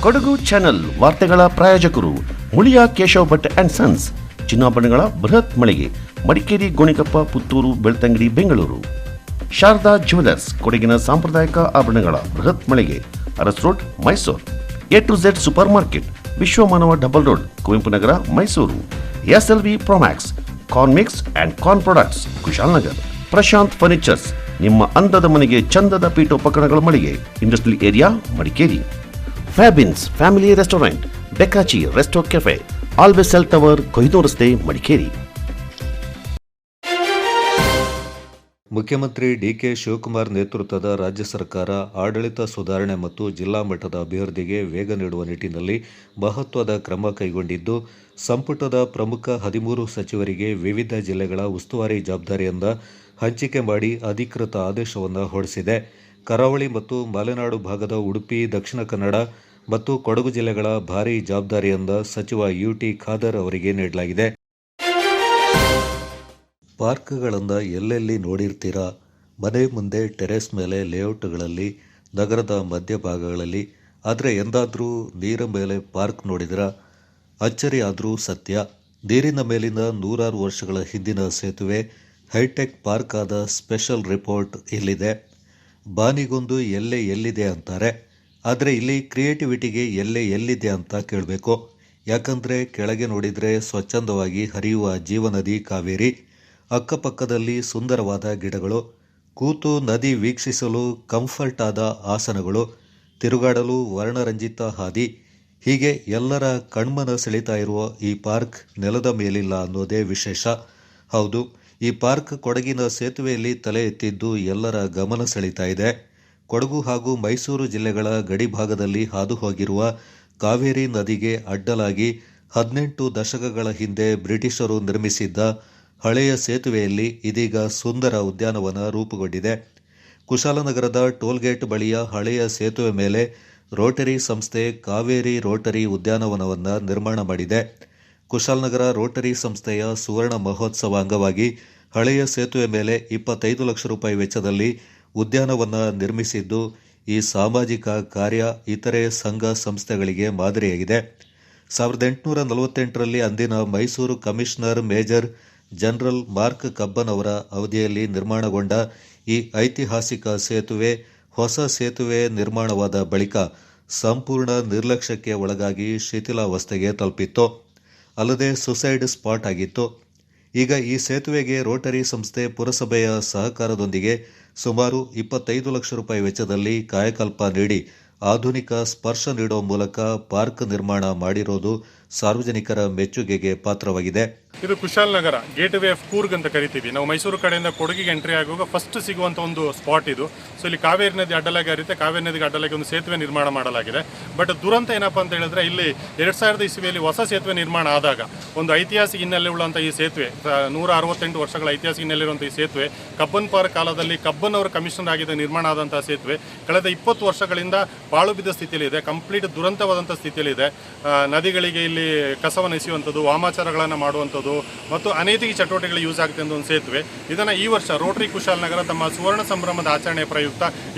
Kodagu channel ವಾರ್ತೆಗಳ ಪ್ರಾಯೋಜಕರು Muliya Keshav Bhat and sons, ಚಿನ್ನಾಭರಣಗಳ ಬೃಹತ್ ಮಳಿಗೆ, ಮಡಿಕೇರಿ, ಗೋಣಿಕೊಪ್ಪ, ಪುತ್ತೂರು, ಬೆಳ್ತಂಗಡಿ, ಬೆಂಗಳೂರು. ಶಾರದಾ ಜ್ಯುವೆಲರ್ಸ್, ಕೊಡಗಿನ ಸಾಂಪ್ರದಾಯಿಕ ಆಭರಣಗಳ ಬೃಹತ್ ಮಳಿಗೆ, Aras road, Mysuru. A to Z supermarket, Vishwamanava double road, Kuvempu Nagar, Mysuru. SLV Promax, corn mix and corn products, Kushalnagar. Prashanth furnitures, ನಿಮ್ಮ ಅಂದದ ಮನೆಗೆ ಚಂದದ ಪೀಠೋಪಕರಣಗಳ ಮಳಿಗೆ, industrial area, Madikeri. Fabins family restaurant, Bekachi resto cafe, always cell tower, ಕೊಯ್ದು ರಸ್ತೆ, ಮಡಿಕೇರಿ. ಮುಖ್ಯಮಂತ್ರಿ DK ಶಿವಕುಮಾರ್ ನೇತೃತ್ವದ ರಾಜ್ಯ ಸರ್ಕಾರ ಆಡಳಿತ ಸುಧಾರಣೆ ಮತ್ತು ಜಿಲ್ಲಾ ಮಟ್ಟದ ಅಭಿವೃದ್ಧಿಗೆ ವೇಗ ನೀಡುವ ನಿಟ್ಟಿನಲ್ಲಿ ಮಹತ್ವದ ಕ್ರಮ ಕೈಗೊಂಡಿದ್ದು, ಸಂಪುಟದ ಪ್ರಮುಖ 13 ಸಚಿವರಿಗೆ ವಿವಿಧ ಜಿಲ್ಲೆಗಳ ಉಸ್ತುವಾರಿ ಜವಾಬ್ದಾರಿಯಿಂದ ಹಂಚಿಕೆ ಮಾಡಿ ಅಧಿಕೃತ ಆದೇಶವನ್ನು ಹೊರಡಿಸಿದೆ. ಕರಾವಳಿ ಮತ್ತು ಮಲೆನಾಡು ಭಾಗದ ಉಡುಪಿ, ದಕ್ಷಿಣ ಕನ್ನಡ ಮತ್ತು ಕೊಡಗು ಜಿಲ್ಲೆಗಳ ಭಾರೀ ಜವಾಬ್ದಾರಿಯಿಂದ ಸಚಿವ UT ಖಾದರ್ ಅವರಿಗೆ ನೀಡಲಾಗಿದೆ. ಪಾರ್ಕ್ಗಳನ್ನು ಎಲ್ಲೆಲ್ಲಿ ನೋಡಿರ್ತೀರಾ? ಮನೆ ಮುಂದೆ, ಟೆರೆಸ್ ಮೇಲೆ, ಲೇಔಟ್ಗಳಲ್ಲಿ, ನಗರದ ಮಧ್ಯಭಾಗಗಳಲ್ಲಿ. ಆದರೆ ಎಂದಾದರೂ ನೀರ ಮೇಲೆ ಪಾರ್ಕ್ ನೋಡಿದಿರಾ? ಅಚ್ಚರಿ ಆದರೂ ಸತ್ಯ. ನೀರಿನ ಮೇಲಿನ 100 ವರ್ಷಗಳ ಹಿಂದಿನ ಸೇತುವೆ, ಹೈಟೆಕ್ ಪಾರ್ಕ್ ಆದ ಸ್ಪೆಷಲ್ ರಿಪೋರ್ಟ್ ಇಲ್ಲಿದೆ. ಬಾನಿಗೊಂದು ಎಲ್ಲೆ ಎಲ್ಲಿದೆ ಅಂತಾರೆ. ಆದರೆ ಇಲ್ಲಿ ಕ್ರಿಯೇಟಿವಿಟಿಗೆ ಎಲ್ಲೆ ಎಲ್ಲಿದೆ ಅಂತ ಕೇಳಬೇಕು. ಯಾಕಂದರೆ ಕೆಳಗೆ ನೋಡಿದರೆ ಸ್ವಚ್ಛಂದವಾಗಿ ಹರಿಯುವ ಜೀವನದಿ ಕಾವೇರಿ, ಅಕ್ಕಪಕ್ಕದಲ್ಲಿ ಸುಂದರವಾದ ಗಿಡಗಳು, ಕೂತು ನದಿ ವೀಕ್ಷಿಸಲು ಕಂಫರ್ಟ್ ಆದ ಆಸನಗಳು, ತಿರುಗಾಡಲು ವರ್ಣರಂಜಿತ ಹಾದಿ. ಹೀಗೆ ಎಲ್ಲರ ಕಣ್ಮನ ಸೆಳೀತಾ ಇರುವ ಈ ಪಾರ್ಕ್ ನೆಲದ ಮೇಲಿಲ್ಲ ಅನ್ನೋದೇ ವಿಶೇಷ. ಹೌದು, ಈ ಪಾರ್ಕ್ ಕೊಡಗಿನ ಸೇತುವೆಯಲ್ಲಿ ತಲೆ ಎತ್ತಿದ್ದು ಎಲ್ಲರ ಗಮನ ಸೆಳೀತಾ ಇದೆ. ಕೊಡಗು ಹಾಗೂ ಮೈಸೂರು ಜಿಲ್ಲೆಗಳ ಗಡಿಭಾಗದಲ್ಲಿ ಹಾದು ಹೋಗಿರುವ ಕಾವೇರಿ ನದಿಗೆ ಅಡ್ಡಲಾಗಿ 18 ದಶಕಗಳ ಹಿಂದೆ ಬ್ರಿಟಿಷರು ನಿರ್ಮಿಸಿದ್ದ ಹಳೆಯ ಸೇತುವೆಯಲ್ಲಿ ಇದೀಗ ಸುಂದರ ಉದ್ಯಾನವನ ರೂಪುಗೊಂಡಿದೆ. ಕುಶಾಲನಗರದ ಟೋಲ್ಗೇಟ್ ಬಳಿಯ ಹಳೆಯ ಸೇತುವೆ ಮೇಲೆ ರೋಟರಿ ಸಂಸ್ಥೆ ಕಾವೇರಿ ರೋಟರಿ ಉದ್ಯಾನವನವನ್ನು ನಿರ್ಮಾಣ ಮಾಡಿದೆ. ಕುಶಾಲನಗರ ರೋಟರಿ ಸಂಸ್ಥೆಯ ಸುವರ್ಣ ಮಹೋತ್ಸವ ಅಂಗವಾಗಿ ಹಳೆಯ ಸೇತುವೆ ಮೇಲೆ 25 ಲಕ್ಷ ರೂಪಾಯಿ ವೆಚ್ಚದಲ್ಲಿ ಉದ್ಯಾನವನ ನಿರ್ಮಿಸಿದ್ದು, ಈ ಸಾಮಾಜಿಕ ಕಾರ್ಯ ಇತರೆ ಸಂಘ ಸಂಸ್ಥೆಗಳಿಗೆ ಮಾದರಿಯಾಗಿದೆ. 1848ರಲ್ಲಿ ಅಂದಿನ Mysuru commissioner major general mark Cubbon ಅವರ ಅವಧಿಯಲ್ಲಿ ನಿರ್ಮಾಣಗೊಂಡ ಈ ಐತಿಹಾಸಿಕ ಸೇತುವೆ ಹೊಸ ಸೇತುವೆ ನಿರ್ಮಾಣವಾದ ಬಳಿಕ ಸಂಪೂರ್ಣ ನಿರ್ಲಕ್ಷ್ಯಕ್ಕೆ ಒಳಗಾಗಿ ಶಿಥಿಲಾವಸ್ಥೆಗೆ ತಲುಪಿತ್ತು. ಅಲ್ಲದೆ ಸುಸೈಡ್ ಸ್ಪಾಟ್ ಆಗಿತ್ತು. ಈಗ ಈ ಸೇತುವೆಗೆ ರೋಟರಿ ಸಂಸ್ಥೆ ಪುರಸಭೆಯ ಸಹಕಾರದೊಂದಿಗೆ ಸುಮಾರು 25 ಲಕ್ಷ ರೂಪಾಯಿ ವೆಚ್ಚದಲ್ಲಿ ಕಾಯಕಲ್ಪ ನೀಡಿ ಆಧುನಿಕ ಸ್ಪರ್ಶ ನೀಡುವ ಮೂಲಕ ಪಾರ್ಕ್ ನಿರ್ಮಾಣ ಮಾಡಿರೋದು ಸಾರ್ವಜನಿಕರ ಮೆಚ್ಚುಗೆಗೆ ಪಾತ್ರವಾಗಿದೆ. ಇದು Kushalnagar gate way of Coorg ಅಂತ ಕರಿತೀವಿ. ನಾವು ಮೈಸೂರು ಕಡೆಯಿಂದ ಕೊಡಗಿಗೆ ಎಂಟ್ರಿ ಆಗುವಾಗ ಫಸ್ಟ್ ಸಿಗುವಂಥ ಒಂದು ಸ್ಪಾಟ್ ಇದು. ಸೊ ಇಲ್ಲಿ ಕಾವೇರಿ ನದಿ ಅಡ್ಡಲಾಗಿ ಹರಿಯುತ್ತೆ. ಕಾವೇರಿ ನದಿಗೆ ಅಡ್ಡಲಾಗಿ ಒಂದು ಸೇತುವೆ ನಿರ್ಮಾಣ ಮಾಡಲಾಗಿದೆ. ಬಟ್ ದುರಂತ ಏನಪ್ಪ ಅಂತ ಹೇಳಿದ್ರೆ, ಇಲ್ಲಿ 2000 ಇಸವಿಯಲ್ಲಿ ಹೊಸ ಸೇತುವೆ ನಿರ್ಮಾಣ ಆದಾಗ ಒಂದು ಐತಿಹಾಸಿಕ ಹಿನ್ನೆಲೆ ಉಳ್ಳಂಥ ಈ ಸೇತುವೆ, 168 ವರ್ಷಗಳ ಐತಿಹಾಸಿಕ ಹಿನ್ನೆಲೆ ಇರುವಂಥ ಈ ಸೇತುವೆ ಕಬ್ಬನ್ ಪಾರ್ಕ್ ಕಾಲದಲ್ಲಿ ಕಬ್ಬನ್ ಅವರ ಕಮಿಷನರ್ ಆಗಿದ್ದ ನಿರ್ಮಾಣ ಆದಂತಹ ಸೇತುವೆ ಕಳೆದ 20 ವರ್ಷಗಳಿಂದ ಪಾಳು ಬಿದ್ದ ಸ್ಥಿತಿಯಲ್ಲಿ ಇದೆ. ಕಂಪ್ಲೀಟ್ ದುರಂತವಾದಂಥ ಸ್ಥಿತಿಯಲ್ಲಿ ಇದೆ. ನದಿಗಳಿಗೆ ಇಲ್ಲಿ ಕಸವನ್ನು ಎಸೆಯುವಂಥದ್ದು, ವಾಮಾಚಾರಗಳನ್ನು ಮಾಡುವಂಥದ್ದು ಮತ್ತು ಅನೈತಿಕ ಚಟುವಟಿಕೆಗಳು ಯೂಸ್ ಆಗುತ್ತೆ ಅಂತ ಒಂದು ಸೇತುವೆ. ಇದನ್ನು ಈ ವರ್ಷ ರೋಟರಿ ಕುಶಾಲನಗರ ತಮ್ಮ ಸುವರ್ಣ ಸಂಭ್ರಮದ ಆಚರಣೆಯ ಪ್ರಯುಕ್ತ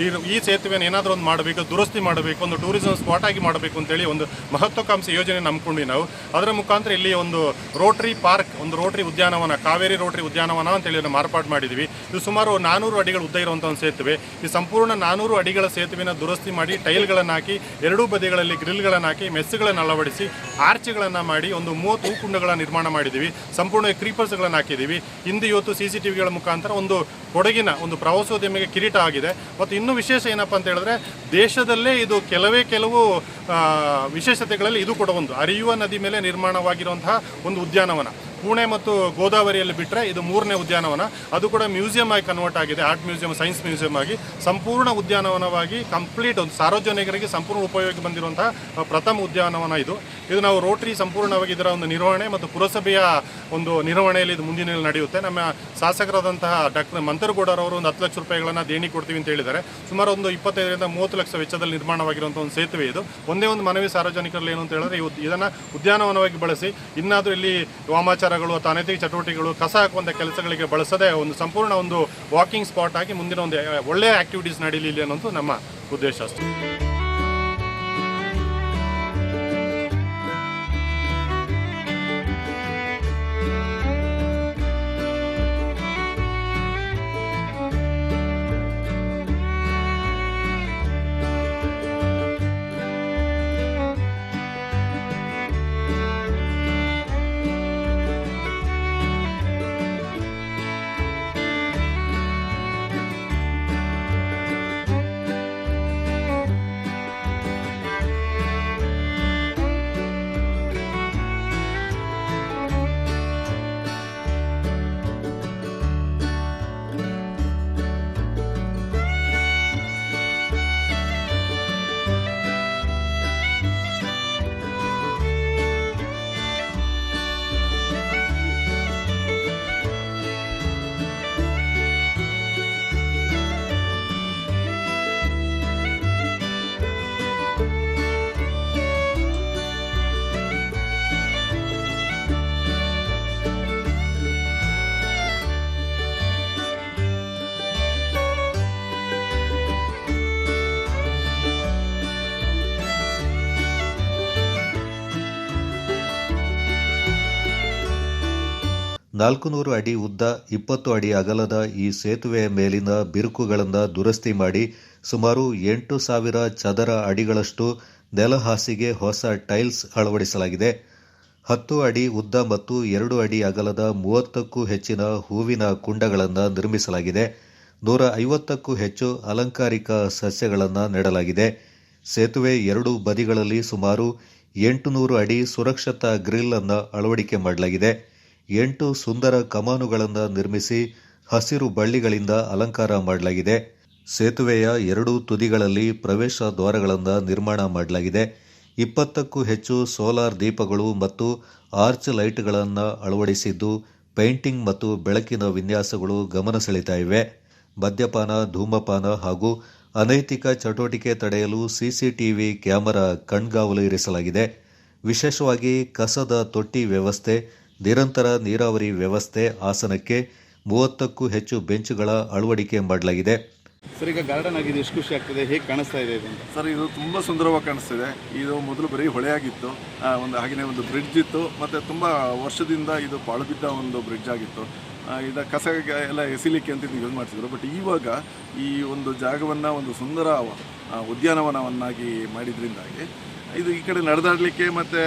ಈ ಸೇತುವೆಯನ್ನು ಏನಾದರೂ ಒಂದು ಮಾಡಬೇಕು, ದುರಸ್ತಿ ಮಾಡಬೇಕು, ಒಂದು ಟೂರಿಸಂ ಸ್ಪಾಟ್ ಆಗಿ ಮಾಡಬೇಕು ಅಂತೇಳಿ ಒಂದು ಮಹತ್ವಾಕಾಂಕ್ಷಿ ಯೋಜನೆ ನಂಬ್ಕೊಂಡ್ವಿ ನಾವು. ಅದರ ಮುಖಾಂತರ ಇಲ್ಲಿ ಒಂದು ರೋಟರಿ ಪಾರ್ಕ್, ಒಂದು ರೋಟರಿ ಉದ್ಯಾನವನ, ಕಾವೇರಿ ರೋಟರಿ ಉದ್ಯಾನವನ ಅಂತೇಳಿ ನಾವು ಮಾರ್ಪಾಡು ಮಾಡಿದ್ದೀವಿ. ಇದು ಸುಮಾರು 400 ಅಡಿಗಳ ಉದ್ದ ಇರುವಂಥ ಒಂದು ಸೇತುವೆ. ಈ ಸಂಪೂರ್ಣ 400 ಅಡಿಗಳ ಸೇತುವೆನ ದುರಸ್ತಿ ಮಾಡಿ ಟೈಲ್ಗಳನ್ನು ಹಾಕಿ, ಎರಡೂ ಬದಿಗಳಲ್ಲಿ ಗ್ರಿಲ್ಗಳನ್ನು ಹಾಕಿ, ಮೆಸ್ಸುಗಳನ್ನು ಅಳವಡಿಸಿ, ಆರ್ಚ್ಗಳನ್ನು ಮಾಡಿ ಒಂದು 30 ಹೂಕುಂಡಗಳ ನಿರ್ಮಾಣ ಮಾಡಿದ್ದೀವಿ. ಸಂಪೂರ್ಣ ಕ್ರೀಪರ್ಸ್ಗಳನ್ನು ಹಾಕಿದ್ದೀವಿ. ಇಂದು ಇವತ್ತು CCTVಗಳ ಮುಖಾಂತರ ಒಂದು ಕೊಡಗಿನ ಒಂದು ಪ್ರವಾಸೋದ್ಯಮಿಗೆ ಕಿರೀಟ ಆಗಿದೆ. ಮತ್ತು ಇನ್ನೂ ವಿಶೇಷ ಏನಪ್ಪ ಅಂತ ಹೇಳಿದ್ರೆ, ದೇಶದಲ್ಲೇ ಇದು ಕೆಲವು ವಿಶೇಷತೆಗಳಲ್ಲಿ ಇದು ಕೂಡ ಒಂದು ಹರಿಯುವ ನದಿ ಮೇಲೆ ನಿರ್ಮಾಣವಾಗಿರುವಂತಹ ಒಂದು ಉದ್ಯಾನವನ. ಪುಣೆ ಮತ್ತು ಗೋದಾವರಿಯಲ್ಲಿ ಬಿಟ್ಟರೆ ಇದು 3ನೇ ಉದ್ಯಾನವನ. ಅದು ಕೂಡ ಮ್ಯೂಸಿಯಂ ಆಗಿ ಕನ್ವರ್ಟ್ ಆಗಿದೆ, ಆರ್ಟ್ ಮ್ಯೂಸಿಯಂ, ಸೈನ್ಸ್ ಮ್ಯೂಸಿಯಂ ಆಗಿ ಸಂಪೂರ್ಣ ಉದ್ಯಾನವನವಾಗಿ ಕಂಪ್ಲೀಟ್ ಒಂದು ಸಾರ್ವಜನಿಕರಿಗೆ ಸಂಪೂರ್ಣ ಉಪಯೋಗ ಬಂದಿರುವಂತಹ ಪ್ರಥಮ ಉದ್ಯಾನವನ ಇದು. ನಾವು ರೋಟರಿ ಸಂಪೂರ್ಣವಾಗಿ ಇದರ ಒಂದು ನಿರ್ವಹಣೆ ಮತ್ತು ಪುರಸಭೆಯ ಒಂದು ನಿರ್ವಹಣೆಯಲ್ಲಿ ಇದು ಮುಂದಿನ ನಡೆಯುತ್ತೆ. ನಮ್ಮ ಶಾಸಕರಾದಂತಹ ಡಾಕ್ಟರ್ ಮಂತರಗೌಡರವರು ಒಂದು 10 ಲಕ್ಷ ರೂಪಾಯಿಗಳನ್ನು ದೇಣಿ ಕೊಡ್ತೀವಿ ಅಂತ ಹೇಳಿದ್ದಾರೆ. ಸುಮಾರು ಒಂದು 25ರಿಂದ 30 ಲಕ್ಷ ವೆಚ್ಚದಲ್ಲಿ ನಿರ್ಮಾಣವಾಗಿರುವಂಥ ಒಂದು ಸೇತುವೆ ಇದು. ಒಂದೇ ಒಂದು ಮನವಿ ಸಾರ್ವಜನಿಕರಲ್ಲಿ ಏನು ಅಂತ ಹೇಳಿದ್ರೆ, ಇದನ್ನು ಉದ್ಯಾನವನವಾಗಿ ಬಳಸಿ ಇನ್ನಾದರೂ ಇಲ್ಲಿ ವಾಮಾಚಾರಗಳು ಅಥವಾ ಅನೈತಿಕ ಚಟುವಟಿಕೆಗಳು, ಕಸ ಹಾಕುವಂಥ ಕೆಲಸಗಳಿಗೆ ಬಳಸದೆ ಒಂದು ಸಂಪೂರ್ಣ ಒಂದು ವಾಕಿಂಗ್ ಸ್ಪಾಟ್ ಆಗಿ ಮುಂದಿನ ಒಂದು ಒಳ್ಳೆಯ ಆಕ್ಟಿವಿಟೀಸ್ ನಡೀಲಿ ಅನ್ನೋದು ನಮ್ಮ ಉದ್ದೇಶ ಅಷ್ಟೇ. 400 ಅಡಿ ಉದ್ದ 20 ಅಡಿ ಅಗಲದ ಈ ಸೇತುವೆಯ ಮೇಲಿನ ಬಿರುಕುಗಳನ್ನು ದುರಸ್ತಿ ಮಾಡಿ ಸುಮಾರು 8,000 ಚದರ ಅಡಿಗಳಷ್ಟು ನೆಲಹಾಸಿಗೆ ಹೊಸ ಟೈಲ್ಸ್ ಅಳವಡಿಸಲಾಗಿದೆ. 10 ಅಡಿ ಉದ್ದ ಮತ್ತು 2 ಅಡಿ ಅಗಲದ 30ಕ್ಕೂ ಹೆಚ್ಚಿನ ಹೂವಿನ ಕುಂಡಗಳನ್ನು ನಿರ್ಮಿಸಲಾಗಿದೆ. 150ಕ್ಕೂ ಹೆಚ್ಚು ಅಲಂಕಾರಿಕ ಸಸ್ಯಗಳನ್ನು ನೆಡಲಾಗಿದೆ. ಸೇತುವೆ ಎರಡೂ ಬದಿಗಳಲ್ಲಿ ಸುಮಾರು 800 ಅಡಿ ಸುರಕ್ಷತಾ ಗ್ರಿಲ್ ಅನ್ನು ಅಳವಡಿಕೆ ಮಾಡಲಾಗಿದೆ. 8 ಸುಂದರ ಕಮಾನುಗಳನ್ನು ನಿರ್ಮಿಸಿ ಹಸಿರು ಬಳ್ಳಿಗಳಿಂದ ಅಲಂಕಾರ ಮಾಡಲಾಗಿದೆ. ಸೇತುವೆಯ ಎರಡೂ ತುದಿಗಳಲ್ಲಿ ಪ್ರವೇಶ ದ್ವಾರಗಳನ್ನು ನಿರ್ಮಾಣ ಮಾಡಲಾಗಿದೆ. 20ಕ್ಕೂ ಹೆಚ್ಚು ಸೋಲಾರ್ ದೀಪಗಳು ಮತ್ತು ಆರ್ಚ್ ಲೈಟ್ಗಳನ್ನು ಅಳವಡಿಸಿದ್ದು ಪೇಂಟಿಂಗ್ ಮತ್ತು ಬೆಳಕಿನ ವಿನ್ಯಾಸಗಳು ಗಮನ ಸೆಳೀತಾ ಇವೆ. ಮದ್ಯಪಾನ, ಧೂಮಪಾನ ಹಾಗೂ ಅನೈತಿಕ ಚಟುವಟಿಕೆ ತಡೆಯಲು ಸಿಸಿಟಿವಿ ಕ್ಯಾಮೆರಾ ಕಣ್ಗಾವಲು ಇರಿಸಲಾಗಿದೆ. ವಿಶೇಷವಾಗಿ ಕಸದ ತೊಟ್ಟಿ ವ್ಯವಸ್ಥೆ, ನಿರಂತರ ನೀರಾವರಿ ವ್ಯವಸ್ಥೆ, ಆಸನಕ್ಕೆ 30ಕ್ಕೂ ಹೆಚ್ಚು ಬೆಂಚುಗಳ ಅಳವಡಿಕೆ ಮಾಡಲಾಗಿದೆ. ಸರ್, ಈಗ ಗಾರ್ಡನ್ ಆಗಿದೆ, ಎಷ್ಟು ಖುಷಿ ಆಗ್ತದೆ, ಹೇಗೆ ಕಾಣಿಸ್ತಾ ಇದೆ ಇದು? ಸರ್, ಇದು ತುಂಬ ಸುಂದರವಾಗಿ ಕಾಣಿಸ್ತಿದೆ. ಇದು ಮೊದಲು ಬರೀ ಹೊಳೆಯಾಗಿತ್ತು, ಹಾಗೆಯೇ ಒಂದು ಬ್ರಿಡ್ಜ್ ಇತ್ತು, ಮತ್ತು ತುಂಬ ವರ್ಷದಿಂದ ಇದು ಪಾಳು ಬಿದ್ದ ಒಂದು ಬ್ರಿಡ್ಜ್ ಆಗಿತ್ತು. ಇದು ಕಸ ಎಲ್ಲ ಎಸಿಲಿಕ್ಕೆ ಅಂತ ಯೂಸ್ ಮಾಡ್ತಿದ್ರು. ಬಟ್ ಇವಾಗ ಈ ಒಂದು ಜಾಗವನ್ನು ಒಂದು ಸುಂದರ ಉದ್ಯಾನವನವನ್ನಾಗಿ ಮಾಡಿದ್ರಿಂದಾಗಿ ಇದು ಈ ಕಡೆ ನಡೆದಾಡಲಿಕ್ಕೆ ಮತ್ತು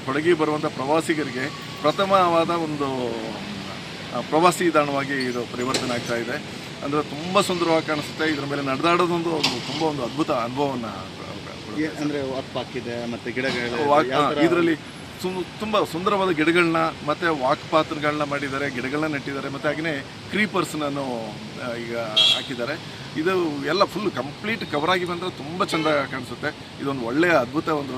ಕೊಡಗಿಗೆ ಬರುವಂಥ ಪ್ರವಾಸಿಗರಿಗೆ ಪ್ರಥಮವಾದ ಒಂದು ಪ್ರವಾಸಿ ತಾಣವಾಗಿ ಇದು ಪರಿವರ್ತನೆ ಆಗ್ತಾ ಇದೆ. ಅಂದರೆ ತುಂಬ ಸುಂದರವಾಗಿ ಕಾಣಿಸುತ್ತೆ. ಇದರ ಮೇಲೆ ನಡೆದಾಡೋದೊಂದು ತುಂಬ ಒಂದು ಅದ್ಭುತ ಅನುಭವವನ್ನು ಅಂದರೆ ವಾಕ್ ಪಾರ್ಕ್ ಇದೆ ಮತ್ತು ಗಿಡಗಳು ಇದರಲ್ಲಿ ತುಂಬ ಸುಂದರವಾದ ಗಿಡಗಳನ್ನ ಮತ್ತು ವಾಕ್ ಪಾತ್ರಗಳನ್ನ ಮಾಡಿದ್ದಾರೆ, ಗಿಡಗಳನ್ನ ನೆಟ್ಟಿದ್ದಾರೆ, ಮತ್ತು ಹಾಗೆಯೇ ಕ್ರೀಪರ್ಸ್ನನ್ನು ಈಗ ಹಾಕಿದ್ದಾರೆ. ಇದು ಎಲ್ಲ ಫುಲ್ ಕಂಪ್ಲೀಟ್ ಕವರ್ ಆಗಿ ಬಂದರೆ ತುಂಬ ಚೆಂದ ಕಾಣಿಸುತ್ತೆ. ಇದೊಂದು ಒಳ್ಳೆಯ ಅದ್ಭುತ ಒಂದು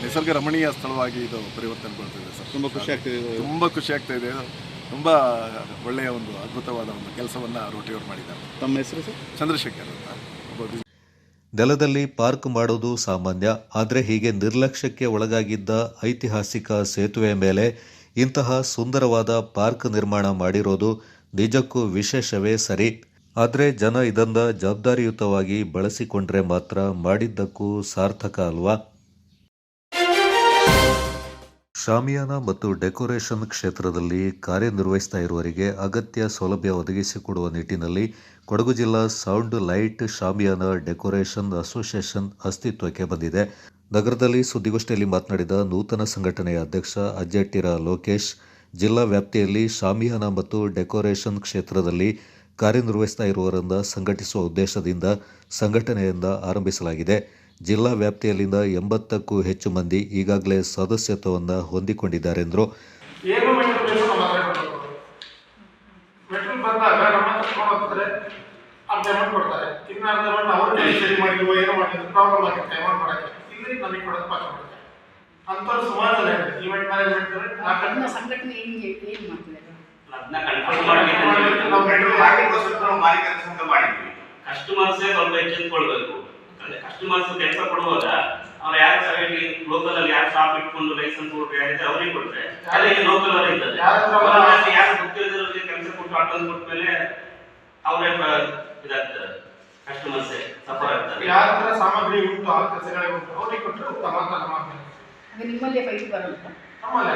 ನಿಸರ್ಗ ರಮಣೀಯ ಸ್ಥಳವಾಗಿ ಇದು ಪರಿವರ್ತನೆಗೊಳ್ತಿದೆ ಸರ್. ತುಂಬ ಖುಷಿ ಆಗ್ತಿದೆ. ತುಂಬ ಖುಷಿ ಆಗ್ತಾ ಇದೆ. ತುಂಬ ಒಳ್ಳೆಯ ಒಂದು ಅದ್ಭುತವಾದ ಒಂದು ಕೆಲಸವನ್ನು ರೋಟಿಯವರು ಮಾಡಿದ್ದಾರೆ. ತಮ್ಮ ಹೆಸರು ಸರ್? ಚಂದ್ರಶೇಖರ್ ಅಂತ. ನೆಲದಲ್ಲಿ ಪಾರ್ಕ್ ಮಾಡೋದು ಸಾಮಾನ್ಯ, ಆದರೆ ಹೀಗೆ ನಿರ್ಲಕ್ಷ್ಯಕ್ಕೆ ಒಳಗಾಗಿದ್ದ ಐತಿಹಾಸಿಕ ಸೇತುವೆ ಮೇಲೆ ಇಂತಹ ಸುಂದರವಾದ ಪಾರ್ಕ್ ನಿರ್ಮಾಣ ಮಾಡಿರೋದು ನಿಜಕ್ಕೂ ವಿಶೇಷವೇ ಸರಿ. ಆದರೆ ಜನ ಇದನ್ನು ಜವಾಬ್ದಾರಿಯುತವಾಗಿ ಬಳಸಿಕೊಂಡ್ರೆ ಮಾತ್ರ ಮಾಡಿದ್ದಕ್ಕೂ ಸಾರ್ಥಕ ಅಲ್ವಾ? ಶಾಮಿಯಾನ ಮತ್ತು ಡೆಕೋರೇಷನ್ ಕ್ಷೇತ್ರದಲ್ಲಿ ಕಾರ್ಯನಿರ್ವಹಿಸ್ತಾ ಇರುವವರಿಗೆ ಅಗತ್ಯ ಸೌಲಭ್ಯ ಒದಗಿಸಿಕೊಡುವ ನಿಟ್ಟಿನಲ್ಲಿ ಕೊಡಗು ಜಿಲ್ಲಾ ಸೌಂಡ್ ಲೈಟ್ ಶಾಮಿಯಾನ ಡೆಕೋರೇಷನ್ ಅಸೋಸಿಯೇಷನ್ ಅಸ್ತಿತ್ವಕ್ಕೆ ಬಂದಿದೆ. ನಗರದಲ್ಲಿ ಸುದ್ದಿಗೋಷ್ಠಿಯಲ್ಲಿ ಮಾತನಾಡಿದ ನೂತನ ಸಂಘಟನೆಯ ಅಧ್ಯಕ್ಷ ಅಜ್ಜಟ್ಟಿರ ಲೋಕೇಶ್, ಜಿಲ್ಲಾ ವ್ಯಾಪ್ತಿಯಲ್ಲಿ ಶಾಮಿಯಾನ ಮತ್ತು ಡೆಕೋರೇಷನ್ ಕ್ಷೇತ್ರದಲ್ಲಿ ಕಾರ್ಯನಿರ್ವಹಿಸ್ತಾ ಇರುವವರನ್ನು ಸಂಘಟಿಸುವ ಉದ್ದೇಶದಿಂದ ಸಂಘಟನೆಯಿಂದ ಆರಂಭಿಸಲಾಗಿದೆ. ಜಿಲ್ಲಾ ವ್ಯಾಪ್ತಿಯಲ್ಲಿನ 80ಕ್ಕೂ ಹೆಚ್ಚು ಮಂದಿ ಈಗಾಗಲೇ ಸದಸ್ಯತ್ವವನ್ನು ಹೊಂದಿಕೊಂಡಿದ್ದಾರೆ ಎಂದರು. ಕಸ್ಟಮರ್ಸೇ ಸ್ವಲ್ಪ ಎಚ್ಚೆತ್ಕೊಳ್ಬೇಕು. ಕಸ್ಟಮರ್ಸ್ ಕೆಲಸ ಕೊಡುವಾಗ ಅವ್ರು ಯಾರು ಸರಿಯಾಗಿ ಲೋಕಲ್ ಅಲ್ಲಿ ಯಾರು ಶಾಪ್ ಇಟ್ಕೊಂಡು ಲೈಸೆನ್ಸ್ ಹೇಳಿದ್ರೆ ಅವ್ರಿಗೆ ಕೊಟ್ರೆ ಅಲ್ಲಿ ಲೋಕಲ್ ಅಲ್ಲಿ ಇರ್ತದೆ. ಯಾರು ಗೊತ್ತಿರೋದ್ರಲ್ಲಿ ಕೆಲಸ ಕೊಟ್ಟು ಅಡ್ವಾನ್ಸ್ ಕೊಟ್ಟ ಮೇಲೆ ಅವರೇ ಇದಾಗ್ತಾರೆ, ಕಸ್ಟಮರ್ಸ್ ಸಫರ್ ಆಗ್ತಾರೆ. ಯಾರ ಹತ್ರ ಸಾಮಗ್ರಿ ಉಂಟು, ಆ ಕೆಲಸಗಳೇ ಉಂಟು, ಅವ್ರಿಗೆ ಕೊಟ್ಟರೆ ಉತ್ತಮ ಅಂತ ನಮ್ಮ ನಿಮ್ಮಲ್ಲಿ ಫೈಲ್ ಬರುತ್ತೆ. ನಮ್ಮಲ್ಲಿ